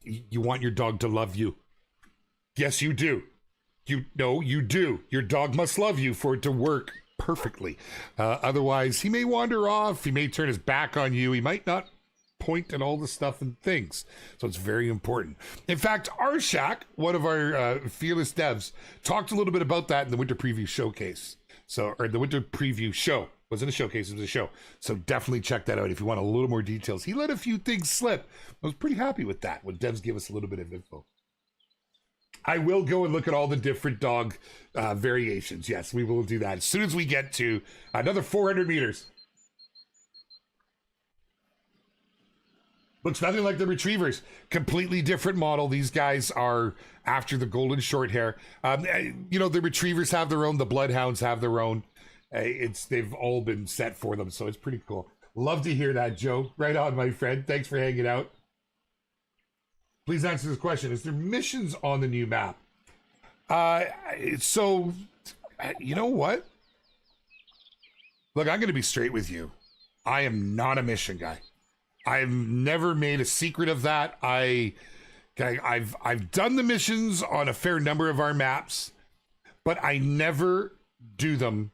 you want your dog to love you. Yes, you do. You do. Your dog must love you for it to work perfectly. Otherwise, he may wander off. He may turn his back on you. He might not point at all the stuff and things. So it's very important. In fact, Arshak, one of our fearless devs, talked a little bit about that in the Winter Preview Showcase. Or the Winter Preview Show. It wasn't a showcase, it was a show. So definitely check that out if you want a little more details. He let a few things slip. I was pretty happy with that when devs give us a little bit of info. I will go and look at all the different dog variations. Yes, we will do that as soon as we get to another 400 meters. Looks nothing like the retrievers. Completely different model. These guys are after the golden short hair. The retrievers have their own. The bloodhounds have their own. They've all been set for them, so it's pretty cool. Love to hear that, Joe. Right on, my friend. Thanks for hanging out. Please answer this question. Is there missions on the new map? So, you know what? Look, I'm going to be straight with you. I am not a mission guy. I've never made a secret of that. I've done the missions on a fair number of our maps, but I never do them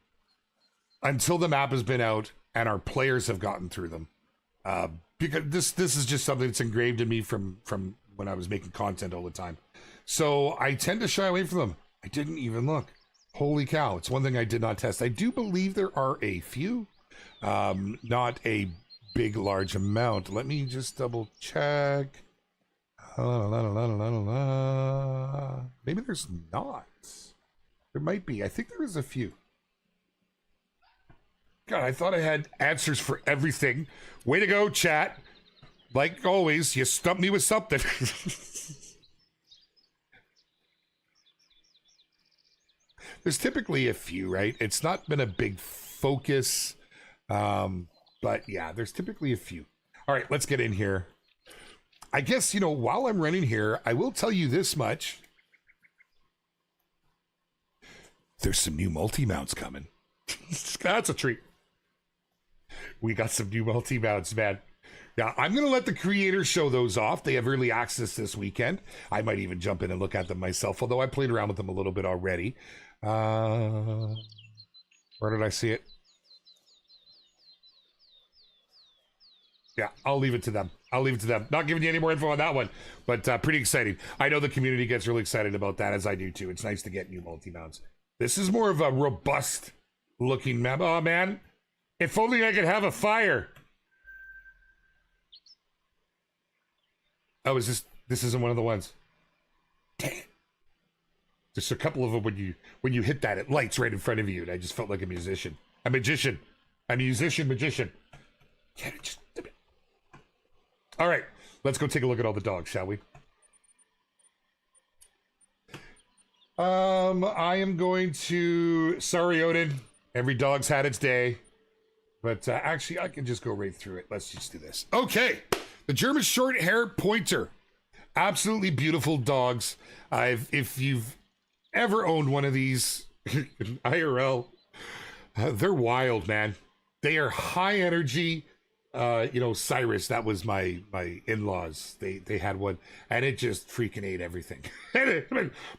until the map has been out and our players have gotten through them. Because this is just something that's engraved in me from when I was making content all the time. So I tend to shy away from them. I didn't even look. Holy cow. It's one thing I did not test. I do believe there are a few, not a big, large amount. Let me just double check. Maybe there's not. There might be. I think there is a few. God, I thought I had answers for everything. Way to go, chat. Like always, you stumped me with something. There's typically a few, right? It's not been a big focus. But yeah, there's typically a few. All right, let's get in here. I guess, while I'm running here, I will tell you this much. There's some new multi-mounts coming. That's a treat. We got some new multi-mounts, man. Yeah, I'm going to let the creators show those off. They have early access this weekend. I might even jump in and look at them myself, although I played around with them a little bit already. Where did I see it? Yeah, I'll leave it to them. Not giving you any more info on that one, but pretty exciting. I know the community gets really excited about that, as I do too. It's nice to get new multi-mounts. This is more of a robust looking map. Oh man, if only I could have a fire. Oh, this isn't one of the ones. Dang it. There's a couple of them when you hit that, it lights right in front of you, and I just felt like a musician. A magician. Magician. All right, Let's go take a look at all the dogs, shall we? I am going to... Sorry, Odin. Every dog's had its day. But actually, I can just go right through it. Let's just do this. Okay. The German short hair pointer. Absolutely beautiful dogs. If you've ever owned one of these in IRL, they're wild, man. They are high energy. Cyrus, that was my in-laws. They had one, and it just freaking ate everything.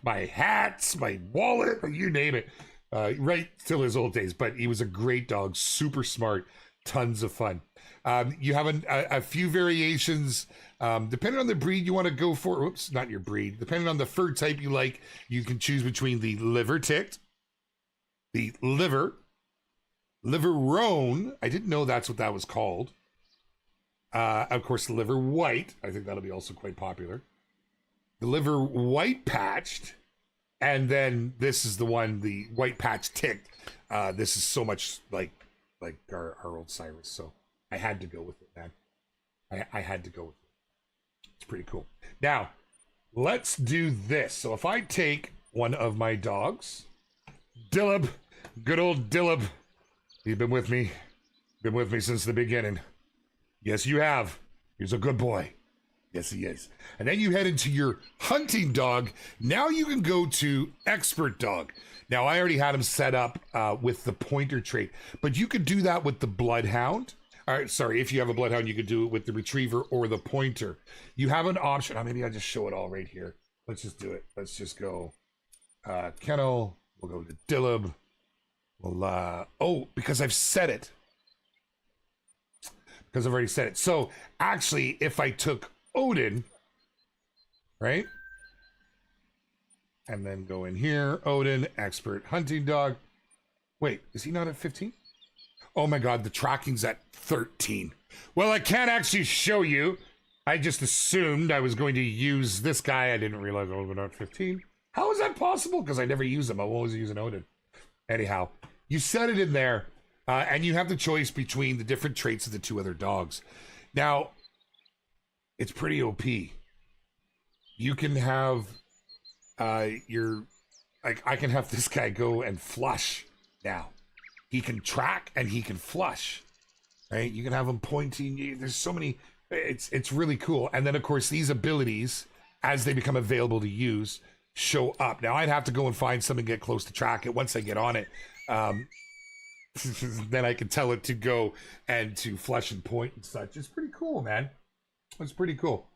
My hats, my wallet, you name it. Right till his old days. But he was a great dog, super smart, tons of fun. You have a few variations, depending on the breed you want to go for. Oops, not your breed. Depending on the fur type you like, you can choose between the liver ticked, the liver-roan. I didn't know that's what that was called. Of course, the liver white. I think that'll be also quite popular. The liver white patched. And then this is the one, the white patch ticked. This is so much like our old Cyrus. So I had to go with it, man. I had to go with it. It's pretty cool. Now, let's do this. So if I take one of my dogs, Dillab, good old Dillab. You've been with me since the beginning. Yes, you have. He's a good boy. Yes, he is. And then you head into your hunting dog. Now you can go to expert dog. Now, I already had him set up with the pointer trait, but you could do that with the bloodhound. All right, sorry, if you have a bloodhound, you could do it with the retriever or the pointer. You have an option. Maybe I'll just show it all right here. Let's just do it. Let's just go kennel. We'll go to Dillab. We'll, because I've set it. Because I've already said it. So, actually, if I took Odin, right? And then go in here, Odin, expert hunting dog. Wait, is he not at 15? Oh my God, the tracking's at 13. Well, I can't actually show you. I just assumed I was going to use this guy. I didn't realize I was not 15. How is that possible? Because I never use him. I'm always using Odin. Anyhow, you set it in there, and you have the choice between the different traits of the two other dogs. Now, it's pretty OP. You can have I can have this guy go and flush now. He can track and he can flush, right? You can have him pointing. There's so many. It's really cool. And then, of course, these abilities, as they become available to use, show up. Now, I'd have to go and find something, get close to track it. Once I get on it, then I can tell it to go and to flush and point and such. It's pretty cool, man. It's pretty cool.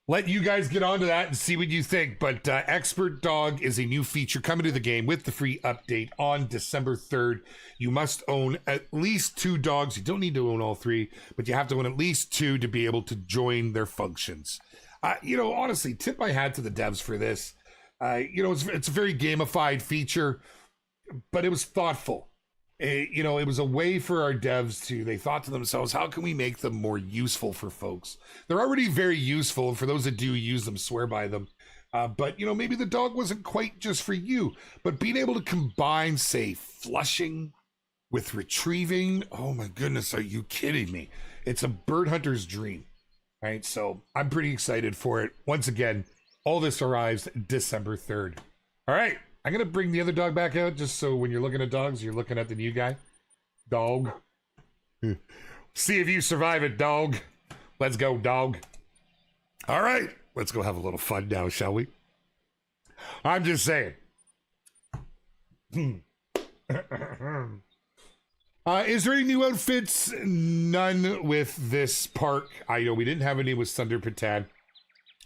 Let you guys get onto that and see what you think. But Expert Dog is a new feature coming to the game with the free update on December 3rd. You must own at least 2 dogs. You don't need to own all 3, but you have to own at least 2 to be able to join their functions. Honestly, tip my hat to the devs for this. It's a very gamified feature, but it was thoughtful. It was a way for our devs they thought to themselves, how can we make them more useful for folks? They're already very useful, and for those that do use them, swear by them. But maybe the dog wasn't quite just for you, but being able to combine, say, flushing with retrieving. Oh my goodness, are you kidding me? It's a bird hunter's dream, right? So I'm pretty excited for it. Once again, all this arrives December 3rd. All right. I'm going to bring the other dog back out just so when you're looking at dogs, you're looking at the new guy. Dog. See if you survive it, dog. Let's go, dog. All right. Let's go have a little fun now, shall we? I'm just saying. Is there any new outfits? None with this park. I know we didn't have any with Thunder Patan.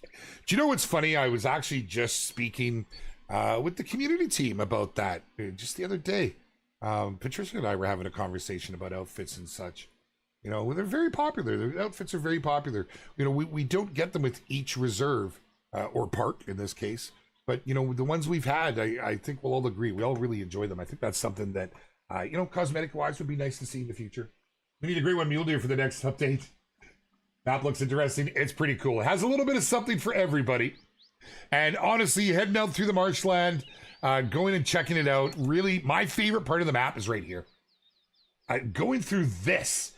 Do you know what's funny? I was actually just speaking with the community team about that just the other day. Patricia and I were having a conversation about outfits and such. They're very popular. Their outfits are very popular. We don't get them with each reserve or park in this case, but the ones we've had, I think we'll all agree we all really enjoy them. I think that's something that cosmetic wise would be nice to see in the future. We need a great one mule deer for the next update. Map looks interesting. It's pretty cool. It has a little bit of something for everybody. And honestly, heading out through the marshland, going and checking it out. Really, my favorite part of the map is right here. Going through this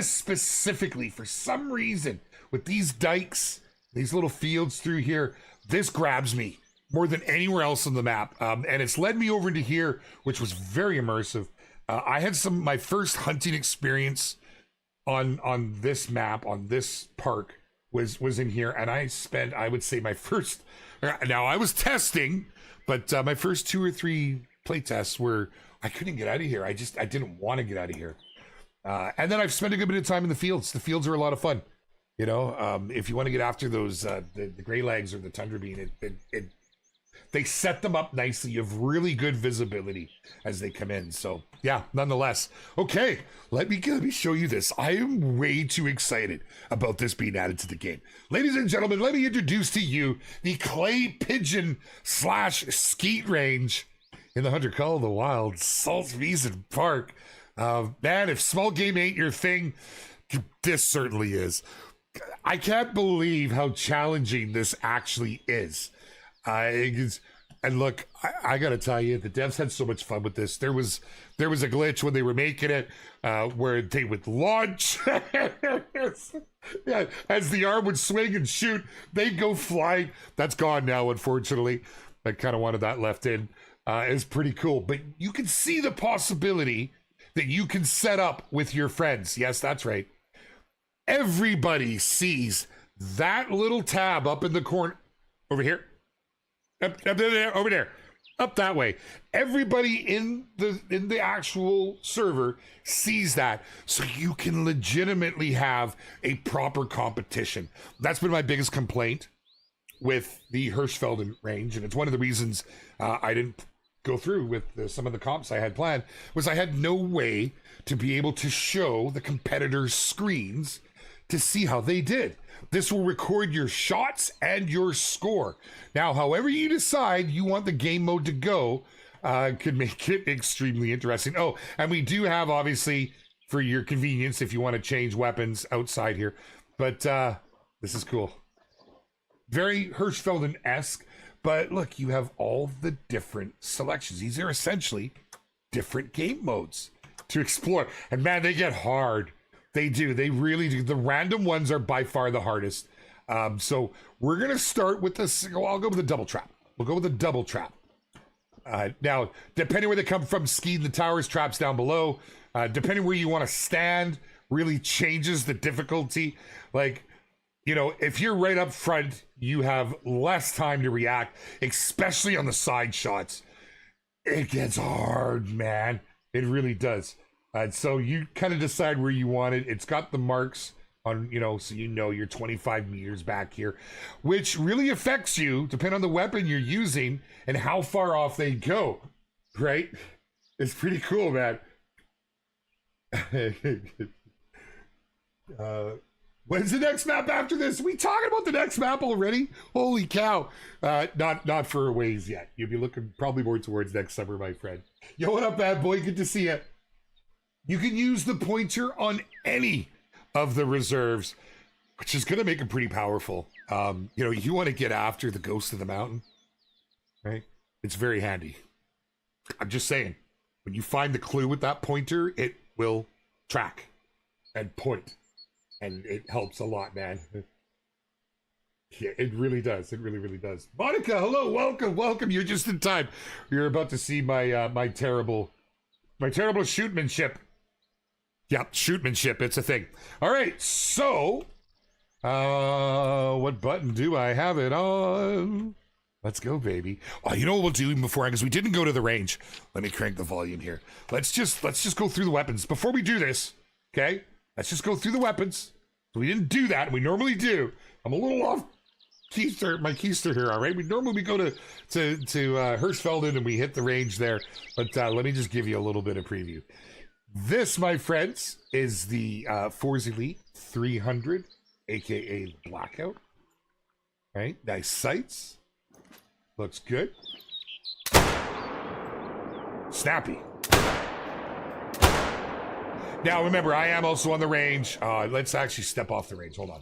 specifically, for some reason, with these dikes, these little fields through here, this grabs me more than anywhere else on the map. And it's led me over into here, which was very immersive. I had my first hunting experience on this map, on this park, was in here, and I spent, I would say, my first, now I was testing, but my first 2 or 3 play tests were, I couldn't get out of here. I didn't want to get out of here. And then I've spent a good bit of time in the fields. The fields are a lot of fun. You know, if you want to get after those, the gray legs or the tundra bean, they set them up nicely. You have really good visibility as they come in. So yeah, nonetheless. Okay, let me show you this. I am way too excited about this being added to the game. Ladies and gentlemen, let me introduce to you the clay pigeon / skeet range in the Hunter Call of the Wild, Salzwiesen Park. Man, if small game ain't your thing, this certainly is. I can't believe how challenging this actually is. And look, I gotta tell you, the devs had so much fun with this. There was a glitch when they were making it where they would launch yeah, as the arm would swing and shoot, they'd go flying. That's gone now, unfortunately. I kind of wanted that left in. It's pretty cool, but you can see the possibility that you can set up with your friends. Yes, that's right. Everybody sees that little tab up in the corner over here. Up there, over there, up that way. Everybody in the actual server sees that, so you can legitimately have a proper competition. That's been my biggest complaint with the Hirschfelden range, and it's one of the reasons I didn't go through with some of the comps I had planned, was I had no way to be able to show the competitors' screens to see how they did. This will record your shots and your score. Now, however you decide you want the game mode to go, could make it extremely interesting. Oh, and we do have, obviously, for your convenience, if you want to change weapons outside here. But this is cool. Very Hirschfelden-esque. But look, you have all the different selections. These are essentially different game modes to explore. And man, they get hard. They do. They really do. The random ones are by far the hardest. So we're going to start with this. I'll go with the double trap. We'll go with the double trap. Now, depending where they come from, skiing the towers, traps down below. Depending where you want to stand, really changes the difficulty. Like, you know, if you're right up front, you have less time to react, especially on the side shots. It gets hard, man. It really does. So you kind of decide where you want it. It's got the marks on, you know, so you know you're 25 meters back here, which really affects you, depending on the weapon you're using and how far off they go, right? It's pretty cool, man. When's the next map after this? Are we talking about the next map already? Holy cow. Not for a ways yet. You'll be looking probably more towards next summer, my friend. Yo, what up, bad boy? Good to see you. You can use the pointer on any of the reserves, which is going to make them pretty powerful. You know, you want to get after the ghost of the mountain, right? It's very handy. I'm just saying, when you find the clue with that pointer, it will track and point, and it helps a lot, man. Yeah, it really does. It really, really does. Monica, hello, welcome. You're just in time. You're about to see my my terrible shootmanship. Yeah, shootmanship, it's a thing. All right, so, what button do I have it on? Let's go, baby. Oh, you know what we'll do even before, because we didn't go to the range. Let me crank the volume here. Let's just go through the weapons. Before we do this, okay? Let's just go through the weapons. We didn't do that, we normally do. I'm a little off my keister here, all right? We normally go to Hirschfelden and we hit the range there, but let me just give you a little bit of preview. This, my friends, is the Force Elite 300, aka Blackout. Right, nice sights. Looks good. Snappy. Now, remember, I am also on the range. Let's actually step off the range. Hold on.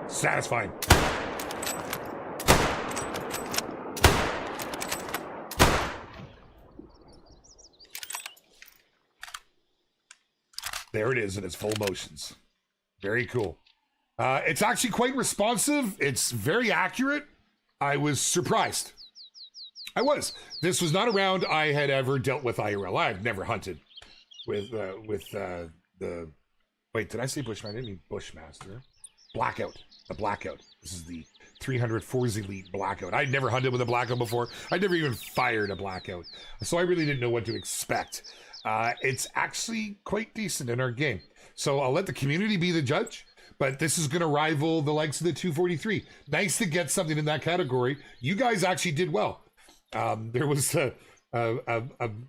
Satisfying. There it is in its full motions. Very cool. It's actually quite responsive. It's very accurate. I was surprised. I was. This was not a round I had ever dealt with IRL. I've never hunted with the... Wait, did I say Bushman? I didn't mean Bushmaster. Blackout. The Blackout. This is the 300 Force Elite Blackout. I'd never hunted with a Blackout before. I'd never even fired a Blackout. So I really didn't know what to expect. It's actually quite decent in our game. So I'll let the community be the judge. But this is going to rival the likes of the 243. Nice to get something in that category. You guys actually did well. There was a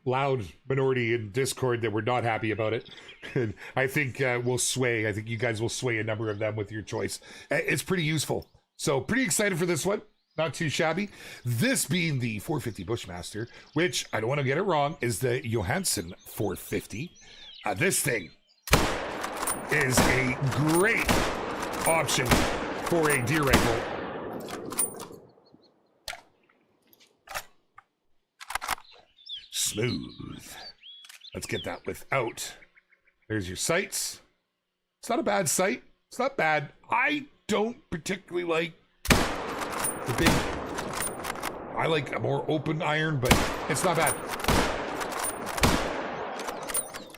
loud minority in Discord that were not happy about it. And I think we'll sway. I think you guys will sway a number of them with your choice. It's pretty useful. So pretty excited for this one. Not too shabby. This being the 450 Bushmaster, which I don't want to get it wrong, is the Johansson 450. This thing is a great option for a deer rifle. Smooth. Let's get that without. There's your sights. It's not a bad sight. It's not bad. I don't particularly like the big... I like a more open iron, but it's not bad.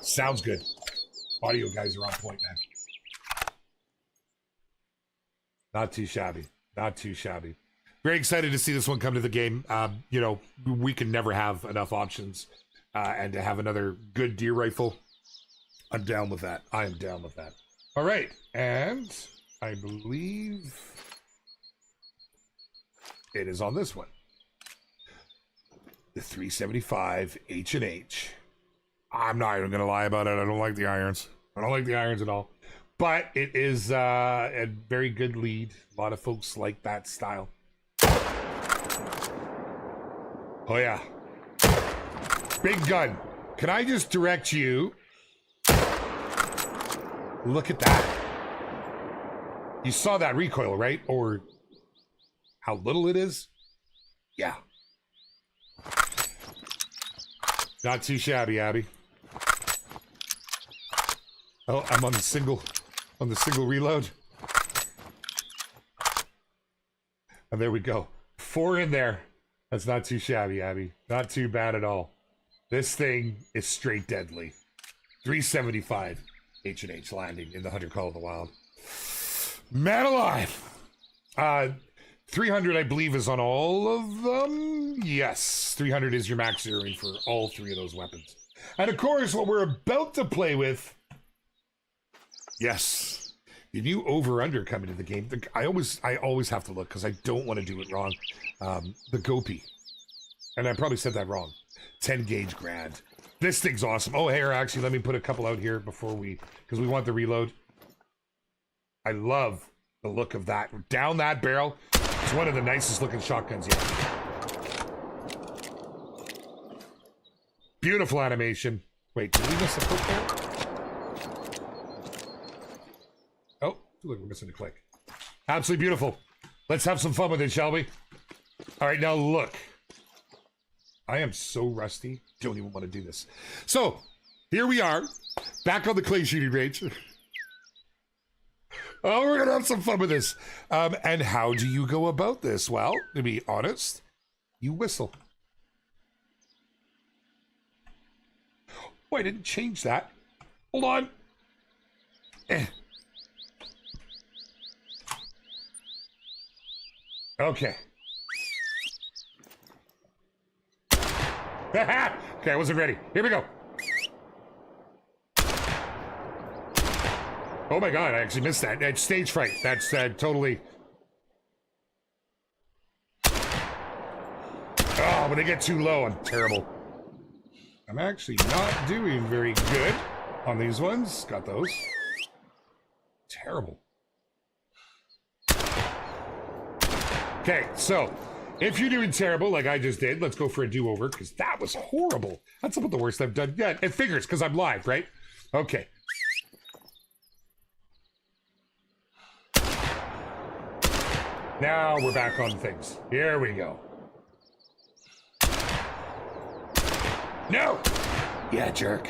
Sounds good. Audio guys are on point, man. Not too shabby. Not too shabby. Very excited to see this one come to the game. You know, we can never have enough options. And to have another good deer rifle, I'm down with that. I am down with that. All right. And I believe it is on this one. The 375 H&H. I'm not even going to lie about it. I don't like the irons. I don't like the irons at all. But it is a very good lead. A lot of folks like that style. Oh, yeah. Big gun. Can I just direct you? Look at that. You saw that recoil, right? Or how little it is? Yeah. Not too shabby, Abby. Oh, I'm on the single reload. And there we go. 4 in there. That's not too shabby, Abby. Not too bad at all. This thing is straight deadly. 375 H&H landing in the Hunter Call of the Wild. Man alive! 300, I believe, is on all of them. Yes, 300 is your max zeroing for all 3 of those weapons. And of course, what we're about to play with... Yes, the new over-under coming to the game. I always have to look because I don't want to do it wrong. The Gopi. And I probably said that wrong. 10 gauge Grand. This thing's awesome. Oh, here, actually, let me put a couple out here before because we want the reload. I love the look of that. Down that barrel. It's one of the nicest looking shotguns yet. Beautiful animation. Wait, did we miss a click there? Oh, look, we're missing a click. Absolutely beautiful. Let's have some fun with it, shall we? All right, now look. I am so rusty. Don't even want to do this. So, here we are. Back on the clay shooting range. Oh, we're going to have some fun with this. And how do you go about this? Well, to be honest, you whistle. Oh, I didn't change that. Hold on. Okay. Okay, I wasn't ready. Here we go. Oh my god, I actually missed that. That's stage fright. That's totally... Oh, when they get too low, I'm terrible. I'm actually not doing very good on these ones. Got those. Terrible. Okay, so... if you're doing terrible like I just did, let's go for a do-over, because that was horrible. That's about the worst I've done yet. It figures, because I'm live, right? Okay. Now we're back on things. Here we go. No! Yeah, jerk.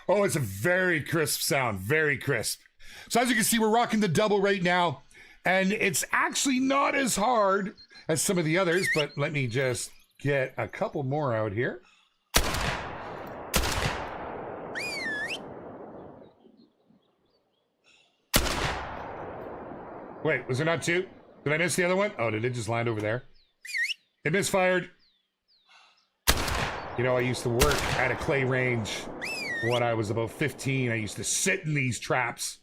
Oh, it's a very crisp sound, very crisp. So as you can see, we're rocking the double right now, and it's actually not as hard as some of the others, but let me just get a couple more out here. Wait, was there not two? Did I miss the other one? Oh, did it just land over there? It misfired. You know, I used to work at a clay range when I was about 15. I used to sit in these traps.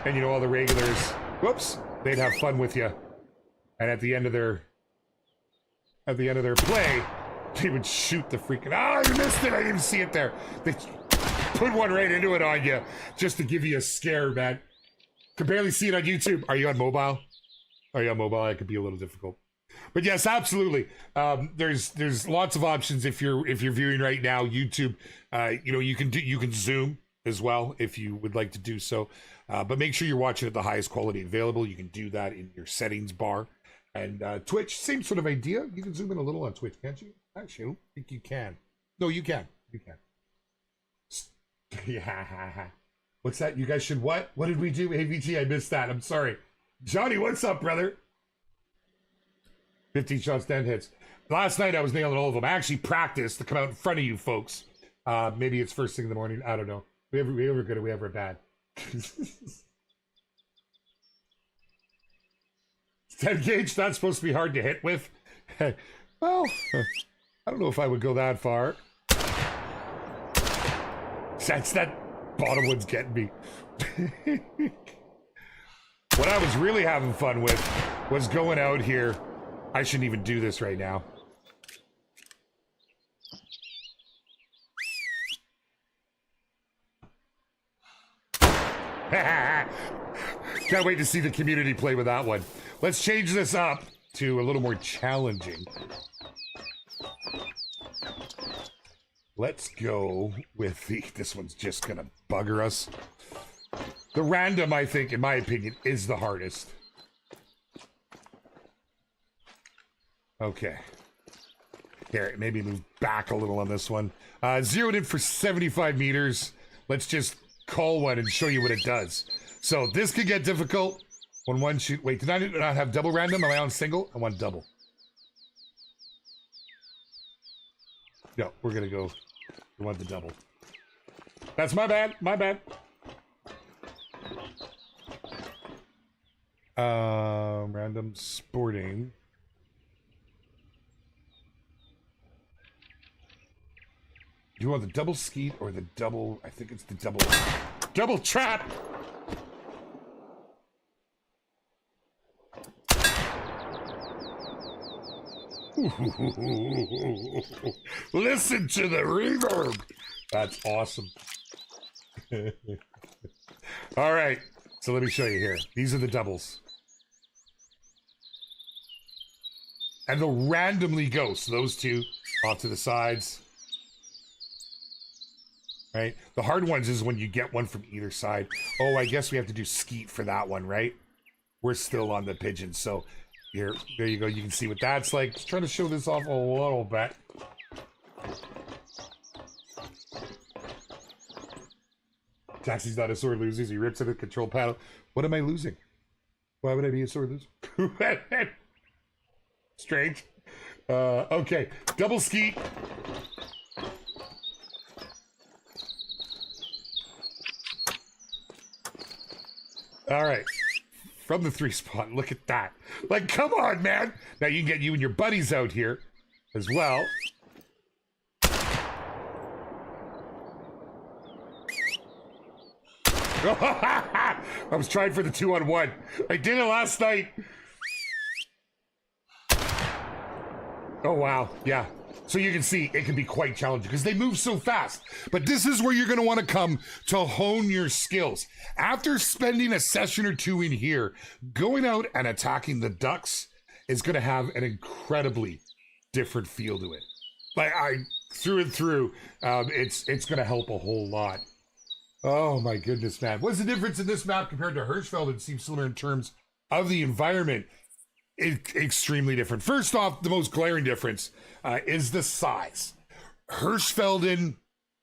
And you know, all the regulars, whoops, they'd have fun with you. And at the end of their play, they would shoot the freaking, oh, you missed it, I didn't see it there. They put one right into it on you just to give you a scare, man. Could barely see it on YouTube. Are you on mobile? Are you on mobile? It could be a little difficult. But yes, absolutely. There's lots of options if you're viewing right now. YouTube, you know, you can zoom as well if you would like to do so. But make sure you're watching at the highest quality available. You can do that in your settings bar. And Twitch, same sort of idea. You can zoom in a little on Twitch, can't you? Actually, I don't think you can. No, you can. You can. Yeah. What's that? You guys should what? What did we do? AVT, I missed that. I'm sorry. Johnny, what's up, brother? 15 shots, 10 hits. Last night I was nailing all of them. I actually practiced to come out in front of you folks. Maybe it's first thing in the morning. I don't know. We ever good or we ever bad. 10 gauge, that's supposed to be hard to hit with. Well, I don't know if I would go that far. That's that bottom one's getting me. What I was really having fun with was going out here. I shouldn't even do this right now. Can't wait to see the community play with that one. Let's change this up to a little more challenging. Let's go with this one's just gonna bugger us. The random, I think, in my opinion, is the hardest. Okay. Here, maybe move back a little on this one. Zeroed in for 75 meters. Let's just call one and show you what it does. So this could get difficult when one shoot. Wait, did I not have double random? Am I on single? I want double. No, we're gonna go. We want the double. That's my bad. My bad. Random sporting. Do you want the double skeet or the double? I think it's the double trap. Listen to the reverb. That's awesome. All right, so let me show you here. These are the doubles. And they'll randomly go. So those two off to the sides. Right? The hard ones is when you get one from either side. Oh, I guess we have to do skeet for that one, right? We're still on the pigeon, so here, there you go. You can see what that's like. Just trying to show this off a little bit. Taxi's not a sore loser. He rips at the control panel. What am I losing? Why would I be a sore loser? Strange. Okay, double skeet. All right, from the 3 spot, look at that. Like, come on, man. Now you can get you and your buddies out here as well. I was trying for the 2-on-1. I did it last night. Oh, wow. Yeah. So you can see it can be quite challenging because they move so fast. But this is where you're going to want to come to hone your skills. After spending a session or two in here, going out and attacking the ducks is going to have an incredibly different feel to it. Like, through and through, it's going to help a whole lot. Oh my goodness, man. What's the difference in this map compared to Hirschfeld? It seems similar in terms of the environment. Extremely different. First off, the most glaring difference is the size. Hirschfelden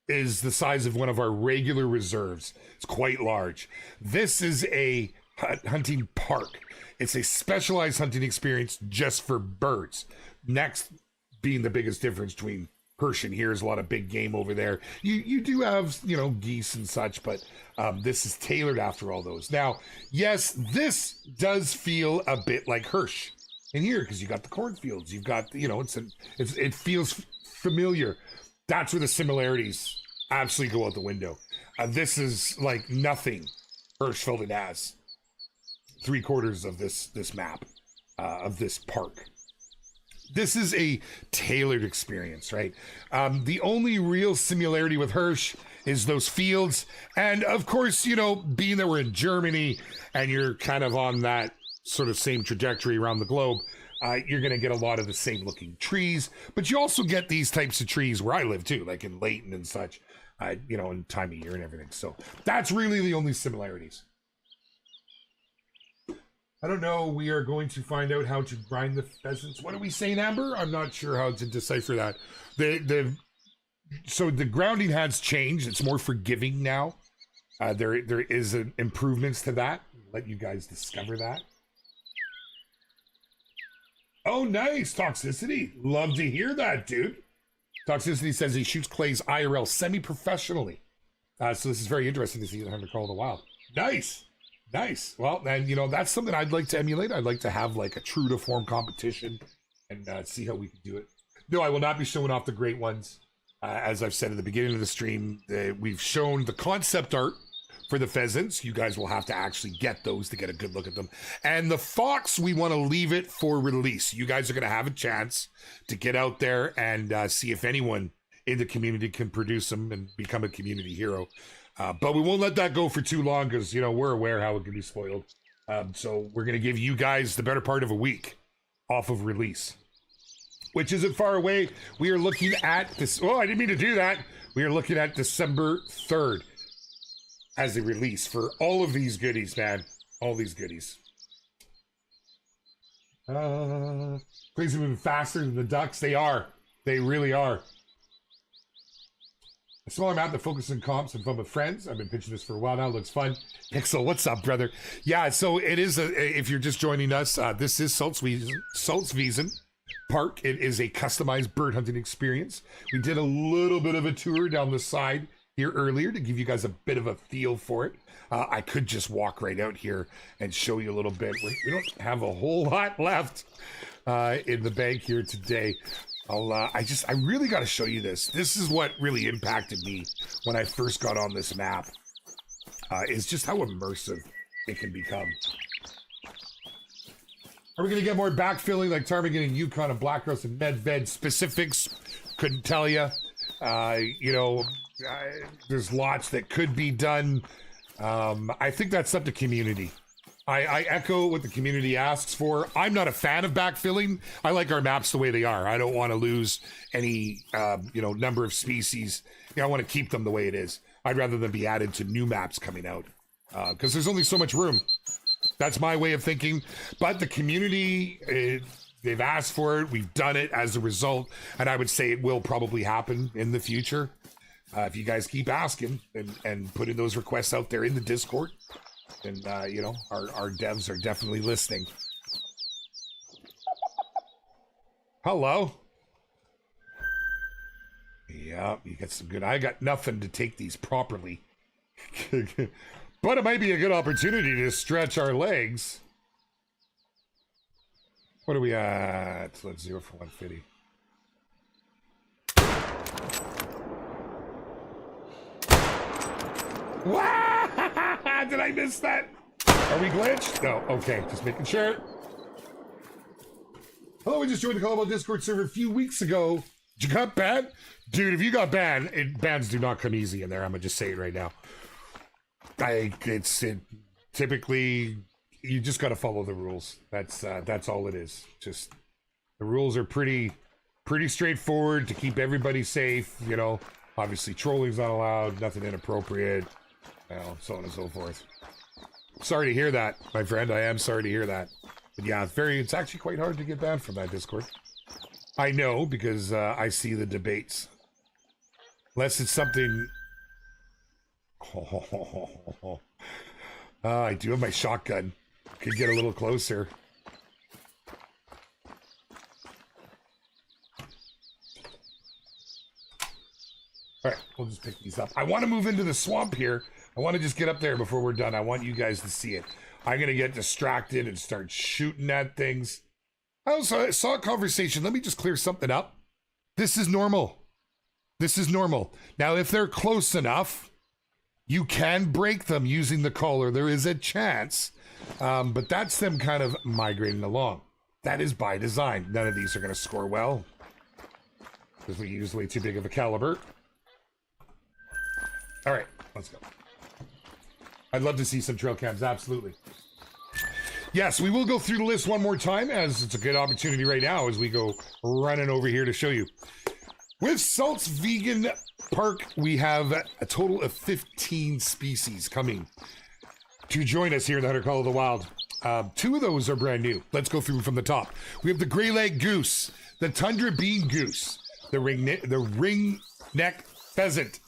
is the size of one of our regular reserves. It's quite large. This is a hunting park. It's a specialized hunting experience just for birds. Next being the biggest difference between Hirsch and here is a lot of big game over there. You do have, you know, geese and such, but this is tailored after all those. Now, yes, this does feel a bit like Hirsch in here because you got the cornfields. You've got, you know, it feels familiar. That's where the similarities absolutely go out the window. This is like nothing Hirsch filled it as. 3/4 of this map of this park. This is a tailored experience, right? The only real similarity with Hirsch is those fields. And of course, you know, being that we're in Germany and you're kind of on that sort of same trajectory around the globe, you're going to get a lot of the same looking trees. But you also get these types of trees where I live too, like in Leighton and such, you know, in time of year and everything. So that's really the only similarities. I don't know. We are going to find out how to grind the pheasants. What are we saying, Amber? I'm not sure how to decipher that. So the grounding has changed. It's more forgiving now. There is improvements to that. Let you guys discover that. Oh, nice. Toxicity. Love to hear that, dude. Toxicity says he shoots clays IRL semi-professionally. So this is very interesting to see the Hunter Call of the Wild. Nice. Nice. Well, and you know, that's something I'd like to emulate. I'd like to have like a true to form competition and see how we can do it. No, I will not be showing off the great ones. As I've said at the beginning of the stream, we've shown the concept art for the pheasants. You guys will have to actually get those to get a good look at them. And the fox, we want to leave it for release. You guys are going to have a chance to get out there and see if anyone in the community can produce them and become a community hero. But we won't let that go for too long because, you know, we're aware how it can be spoiled. So we're going to give you guys the better part of a week off of release, which isn't far away. We are looking at this. Oh, I didn't mean to do that. We are looking at December 3rd as a release for all of these goodies, man. All these goodies. Crazy moving faster than the ducks. They are. They really are. A smaller map that focuses on comps and fun with friends. I've been pitching this for a while now. Looks fun. Pixel, what's up, brother? Yeah, so it is, if you're just joining us, this is Salzwiesen Park. It is a customized bird hunting experience. We did a little bit of a tour down the side here earlier to give you guys a bit of a feel for it. I could just walk right out here and show you a little bit. We don't have a whole lot left in the bank here today. I really got to show you this. This is what really impacted me when I first got on this map, is just how immersive it can become. Are we going to get more backfilling like Ptarmigan and Yukon and Black Rose and Medved specifics? Couldn't tell you. You know, there's lots that could be done. I think that's up to community. I echo what the community asks for. I'm not a fan of backfilling. I like our maps the way they are. I don't want to lose any, you know, number of species. You know, I want to keep them the way it is. I'd rather than be added to new maps coming out because there's only so much room. That's my way of thinking. But the community, they've asked for it. We've done it as a result. And I would say it will probably happen in the future. If you guys keep asking and putting those requests out there in the Discord. And, you know, our devs are definitely listening. Hello. Yeah, you got some good. I got nothing to take these properly. But it might be a good opportunity to stretch our legs. What are we at? Let's 0 for 150. Did I miss that? Are we glitched? No. Okay, just making sure. Hello, we just joined the Callable Discord server a few weeks ago. Did you got banned? Dude, if you got banned, bans do not come easy in there. I'm going to just say it right now. Typically, you just got to follow the rules. That's all it is. Just, the rules are pretty straightforward to keep everybody safe. You know, obviously trolling's not allowed, nothing inappropriate. Well, so on and so forth. Sorry to hear that, my friend. I am sorry to hear that. But yeah, it's actually quite hard to get banned from that Discord. I know because I see the debates. Unless it's something... I do have my shotgun. Could get a little closer. All right, we'll just pick these up. I want to move into the swamp here. I want to just get up there before we're done. I want you guys to see it. I'm going to get distracted and start shooting at things. I also saw a conversation. Let me just clear something up. This is normal. This is normal. Now, if they're close enough, you can break them using the collar. There is a chance, but that's them kind of migrating along. That is by design. None of these are going to score well because we use way too big of a caliber. All right, let's go. I'd love to see some trail cams, absolutely. Yes, we will go through the list one more time, as it's a good opportunity right now as we go running over here to show you. With Salzwiesen Park, we have a total of 15 species coming to join us here in the Hunter Call of the Wild. 2 of those are brand new. Let's go through from the top. We have the gray-legged goose, the tundra bean goose, the ring-neck pheasant,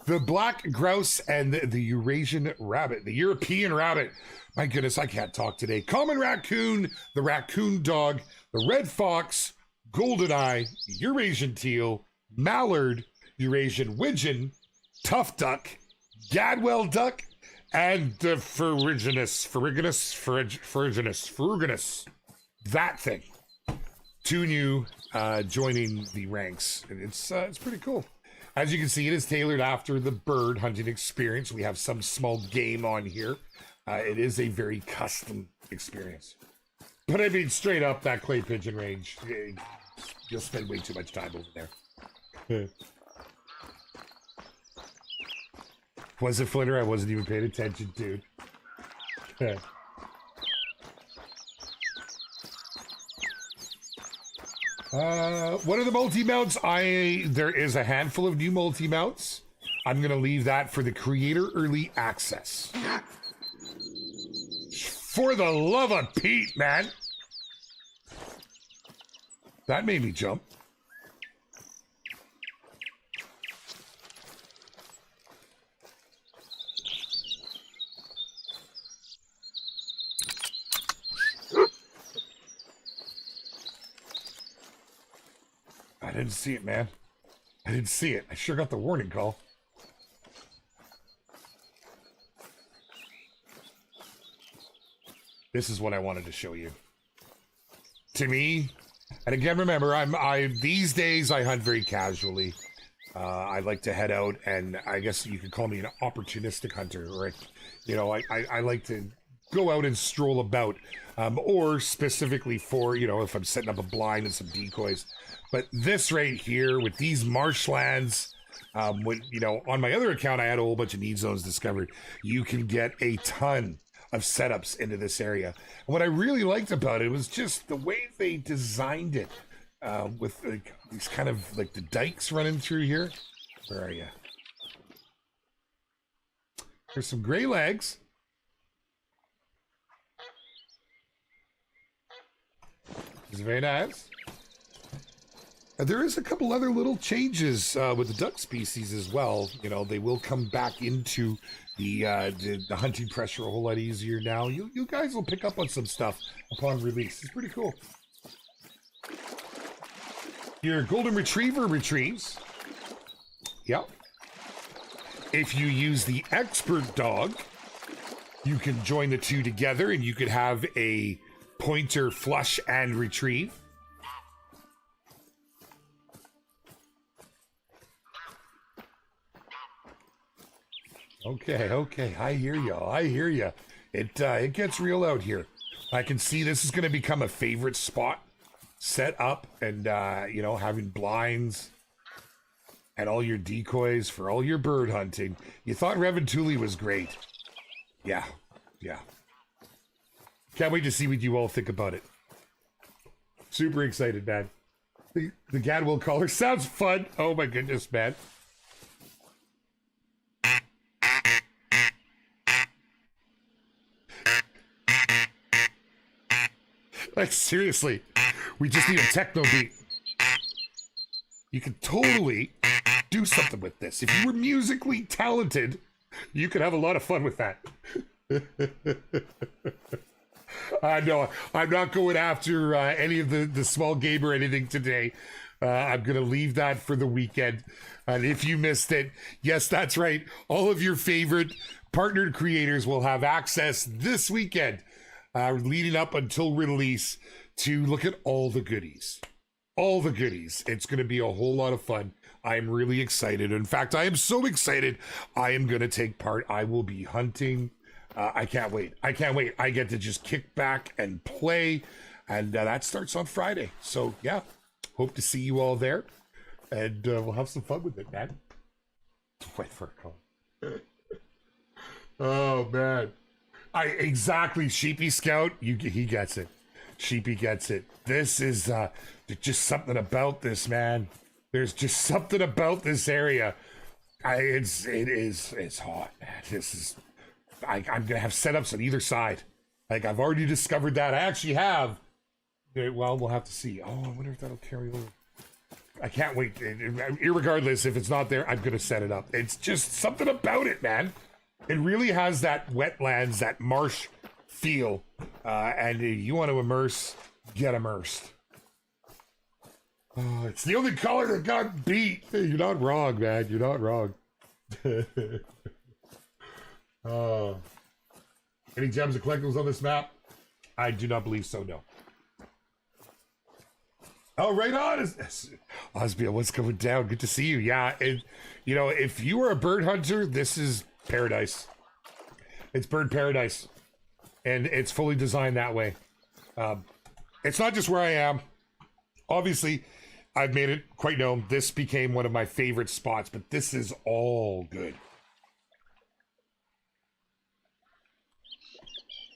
the black grouse, and the Eurasian rabbit, the European rabbit. My goodness, I can't talk today. Common raccoon, the raccoon dog, the red fox, goldeneye, Eurasian teal, mallard, Eurasian widgeon, tough duck, gadwall duck, and the ferruginous. That thing. 2 new joining the ranks. It's pretty cool. As you can see, it is tailored after the bird hunting experience. We have some small game on here. It is a very custom experience. But I mean, straight up, that clay pigeon range, you'll spend way too much time over there. Was it Flitter? I wasn't even paying attention, dude. What are the multi-mounts? There is a handful of new multi-mounts. I'm going to leave that for the creator early access. For the love of Pete, man. That made me jump. I didn't see it, man. I didn't see it. I sure got the warning call. This is what I wanted to show you. To me, and again, remember, these days I hunt very casually. I like to head out, and I guess you could call me an opportunistic hunter, or I like to go out and stroll about, or specifically for, if I'm setting up a blind and some decoys. But this right here with these marshlands, when on my other account I had a whole bunch of need zones discovered. You can get a ton of setups into this area. And what I really liked about it was just the way they designed it, with these kind of like the dikes running through here. Where are you? There's some gray legs. It's very nice. There is a couple other little changes with the duck species as well. They will come back into the hunting pressure a whole lot easier now. You guys will pick up on some stuff upon release. It's pretty cool. Your golden retriever retrieves. Yep. If you use the expert dog, you can join the 2 together and you could have a pointer flush and retrieve. Okay, I hear y'all. I hear ya. It gets real out here. I can see this is going to become a favorite spot. Set up and, having blinds and all your decoys for all your bird hunting. You thought Reventuli was great. Yeah. Can't wait to see what you all think about it. Super excited, man. The Gadwall collar sounds fun. Oh my goodness, man. Like, seriously, we just need a techno beat. You can totally do something with this. If you were musically talented, you could have a lot of fun with that. No, I'm not going after any of the small game or anything today. I'm going to leave that for the weekend. And if you missed it, yes, that's right. All of your favorite partnered creators will have access this weekend, leading up until release, to look at all the goodies. All the goodies. It's going to be a whole lot of fun. I'm really excited. In fact, I am so excited. I am going to take part. I will be hunting. I can't wait. I can't wait. I get to just kick back and play. And that starts on Friday. So, yeah, hope to see you all there. And we'll have some fun with it, man. Wait for a call. Oh, man. Exactly. Sheepy Scout. He gets it. Sheepy gets it. This is there's just something about this, man. There's just something about this area. It's hot, man. I'm gonna have setups on either side. Like, I've already discovered that. I actually have. Well, we'll have to see. Oh, I wonder if that'll carry over. I can't wait. Irregardless, if it's not there, I'm gonna set it up. It's just something about it, man. It really has that wetlands, that marsh feel, and you want to immerse, get immersed. Oh, it's the only color that got beat. You're not wrong, man. You're not wrong. Any gems and collectibles on this map? I do not believe so, no. Oh, right on. Osbia, what's going down? Good to see you. Yeah, if you are a bird hunter, this is paradise. It's bird paradise. And it's fully designed that way. It's not just where I am. Obviously, I've made it quite known. This became one of my favorite spots, but this is all good.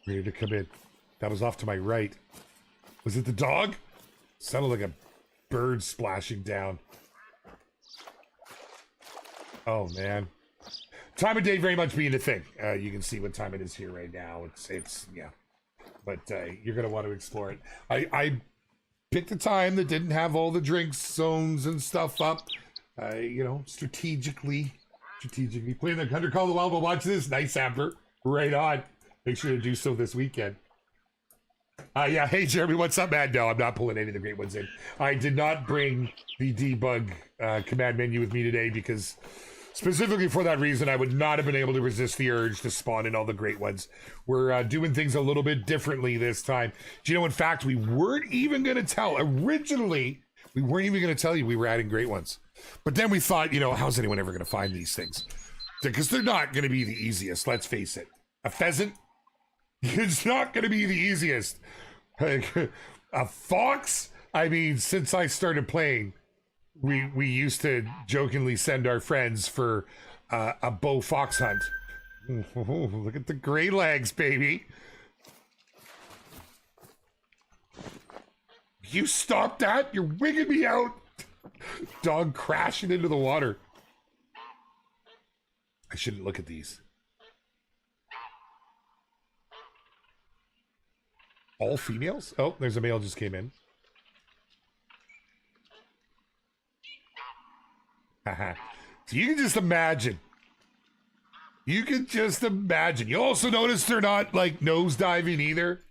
Ready to come in. That was off to my right. Was it the dog? Sounded like a bird splashing down. Oh, man. Time of day very much being a thing. You can see what time it is here right now. It's yeah. But you're going to want to explore it. I picked a time that didn't have all the drink zones and stuff up. Strategically playing the Hunter Call of the Wild. But watch this. Nice, Amber. Right on. Make sure to do so this weekend. Yeah, hey, Jeremy, what's up, man? No, I'm not pulling any of the great ones in. I did not bring the debug command menu with me today because... specifically for that reason, I would not have been able to resist the urge to spawn in all the great ones. We're doing things a little bit differently this time. Do you know, in fact, we weren't even going to tell. Originally, we weren't even going to tell you we were adding great ones. But then we thought, how's anyone ever going to find these things? Because they're not going to be the easiest, let's face it. A pheasant? It's not going to be the easiest. A fox? I mean, since I started playing... We used to jokingly send our friends for a bow fox hunt. Look at the gray legs, baby. You stop that? You're wigging me out. Dog crashing into the water. I shouldn't look at these. All females? Oh, there's a male just came in. So you can just imagine. You can just imagine. You also notice they're not like nose diving either,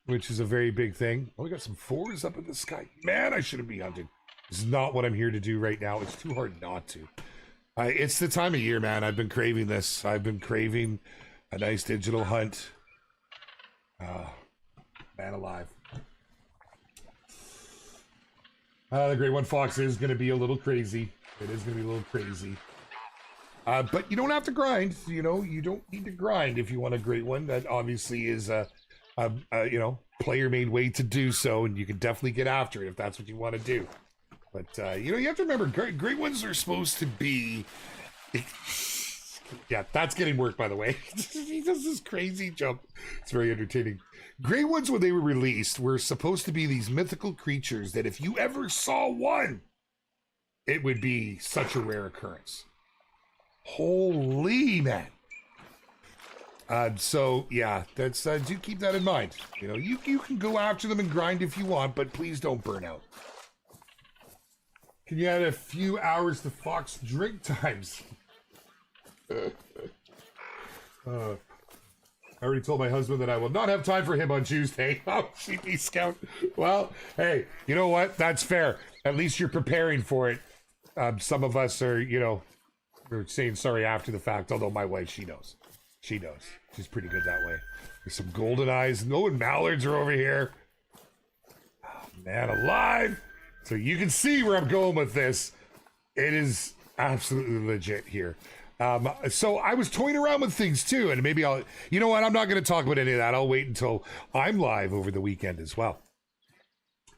which is a very big thing. Oh, we got some fours up in the sky. Man, I shouldn't be hunting. This is not what I'm here to do right now. It's too hard not to. It's the time of year, man. I've been craving this. I've been craving a nice digital hunt. Man alive. The Great One Fox is going to be a little crazy. It is going to be a little crazy. But you don't have to grind. You don't need to grind if you want a great one. That obviously is a player-made way to do so, and you can definitely get after it if that's what you want to do. But, you have to remember, great ones are supposed to be... Yeah, that's getting work, by the way. He does this crazy jump. It's very entertaining. Great ones, when they were released, were supposed to be these mythical creatures that if you ever saw one, it would be such a rare occurrence. Holy man. So, yeah, that's do keep that in mind. You can go after them and grind if you want, but please don't burn out. Can you add a few hours to Fox drink times? I already told my husband that I will not have time for him on Tuesday. Oh, CP Scout. Well, hey, you know what? That's fair. At least you're preparing for it. Some of us are, we're saying sorry after the fact, although my wife, she knows. She knows. She's pretty good that way. There's some golden eyes. No, and mallards are over here. Oh, man alive. So you can see where I'm going with this. It is absolutely legit here. So I was toying around with things too, and maybe you know what? I'm not going to talk about any of that. I'll wait until I'm live over the weekend as well.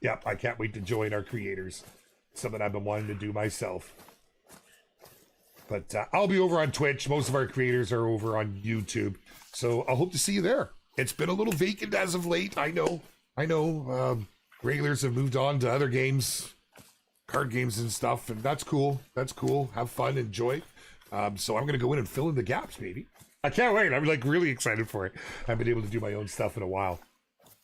Yep, I can't wait to join our creators. Something I've been wanting to do myself. But I'll be over on Twitch. Most of our creators are over on YouTube. So I hope to see you there. It's been a little vacant as of late. I know. Regulars have moved on to other games, card games and stuff, and that's cool. That's cool. Have fun, enjoy. So I'm going to go in and fill in the gaps, baby. I can't wait. I'm like really excited for it. I haven't been able to do my own stuff in a while.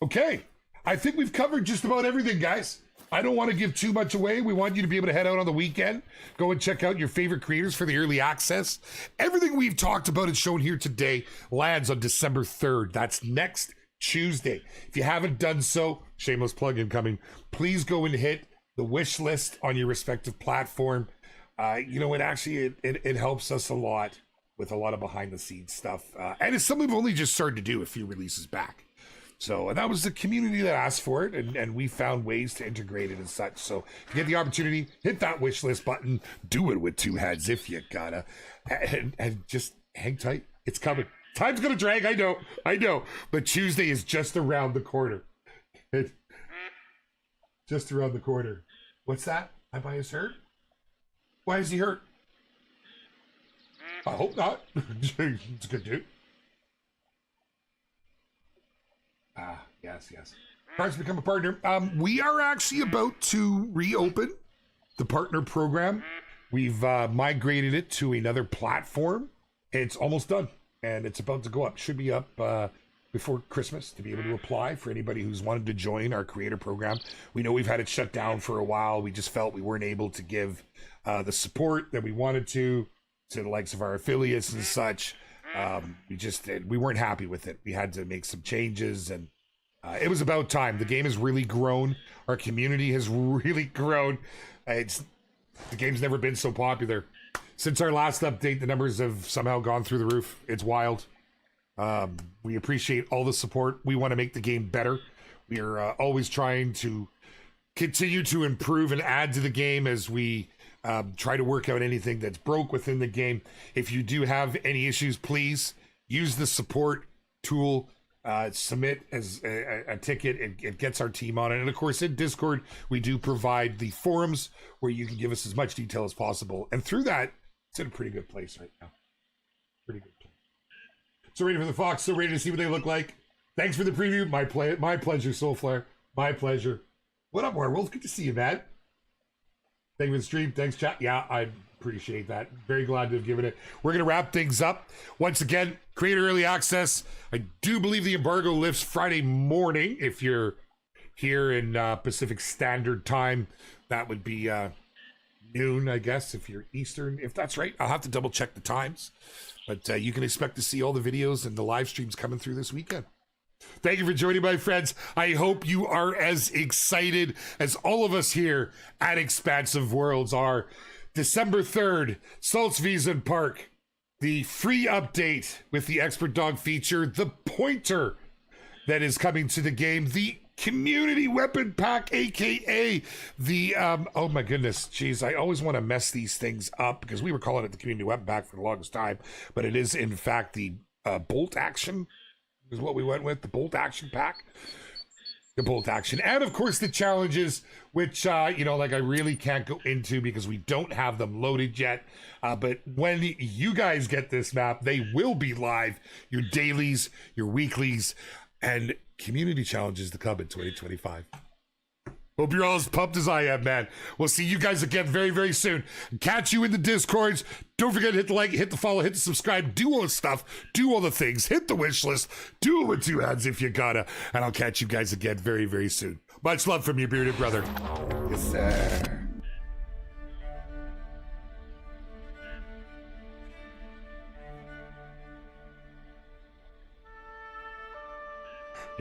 Okay. I think we've covered just about everything, guys. I don't want to give too much away. We want you to be able to head out on the weekend. Go and check out your favorite creators for the early access. Everything we've talked about and shown here today lands on December 3rd. That's next Tuesday. If you haven't done so, shameless plug incoming, please go and hit the wish list on your respective platform. It helps us a lot with a lot of behind the scenes stuff. And it's something we've only just started to do a few releases back. So, and that was the community that asked for it, and we found ways to integrate it and such. So if you get the opportunity, hit that wish list button, do it with two hands if you gotta, and just hang tight. It's coming. Time's gonna drag, I know, but Tuesday is just around the corner. Just around the corner. What's that? My bias hurt? Why is he hurt? I hope not. It's a good dude. Yes. Cards become a partner. We are actually about to reopen the partner program. We've migrated it to another platform. It's almost done, and it's about to go up. Should be up before Christmas to be able to apply for anybody who's wanted to join our creator program. We know we've had it shut down for a while. We just felt we weren't able to give the support that we wanted to the likes of our affiliates and such. We weren't happy with it. We had to make some changes, and it was about time. The game has really grown. Our community has really grown. The game's never been so popular. Since our last update, the numbers have somehow gone through the roof. It's wild. We appreciate all the support. We want to make the game better. We are always trying to continue to improve and add to the game as we try to work out anything that's broke within the game. If you do have any issues, please use the support tool. Submit as a ticket. It gets our team on it. And of course, in Discord, we do provide the forums where you can give us as much detail as possible. And through that, it's in a pretty good place right now. Pretty good place. So ready for the Fox. So ready to see what they look like. Thanks for the preview. My pleasure, Soulflare. My pleasure. What up, Werewolf? Good to see you, man. Thank you for the stream. Thanks, chat. Yeah, I appreciate that. Very glad to have given it. We're going to wrap things up. Once again, creator early access. I do believe the embargo lifts Friday morning. If you're here in Pacific Standard Time, that would be noon, I guess, if you're Eastern. If that's right, I'll have to double check the times. But you can expect to see all the videos and the live streams coming through this weekend. Thank you for joining, my friends. I hope you are as excited as all of us here at Expansive Worlds are. December 3rd, Salzwiesen Park. The free update with the Expert Dog feature, the pointer that is coming to the game, the community weapon pack, aka the oh my goodness, geez, I always want to mess these things up because we were calling it the community weapon pack for the longest time, but it is in fact the bolt action is what we went with, the bolt action pack. The bolt action, and of course the challenges, which I really can't go into because we don't have them loaded yet, but when you guys get this map, they will be live. Your dailies, your weeklies, and community challenges to come in 2025. Hope you're all as pumped as I am, man. We'll see you guys again very, very soon. Catch you in the Discords. Don't forget to hit the like, hit the follow, hit the subscribe, do all the stuff, do all the things, hit the wish list, do it with two hands if you gotta, and I'll catch you guys again very, very soon. Much love from your bearded brother. Yes, sir.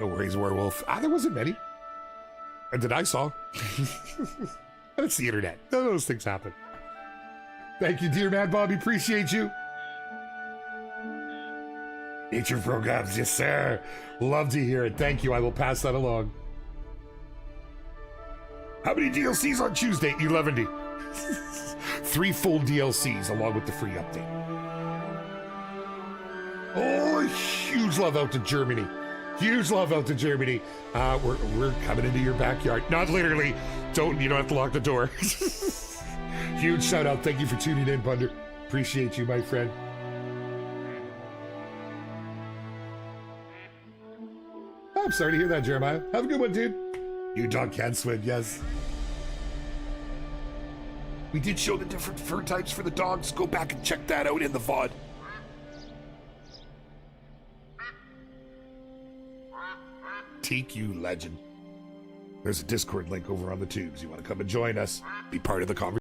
No worries, werewolf. There wasn't many. That I saw. That's the internet. Those things happen. Thank you, dear Mad Bobby. Appreciate you. Nature programs, yes, sir. Love to hear it. Thank you. I will pass that along. How many DLCs on Tuesday? 11. 3 full DLCs along with the free update. Oh, huge love out to Germany. Huge love out to Germany. We're coming into your backyard. Not literally. You don't have to lock the door. Huge shout out. Thank you for tuning in, Bunder. Appreciate you, my friend. Oh, I'm sorry to hear that, Jeremiah. Have a good one, dude. Your dog can swim, yes. We did show the different fur types for the dogs. Go back and check that out in the VOD. TQ legend. There's a Discord link over on the tubes. You want to come and join us? Be part of the conversation.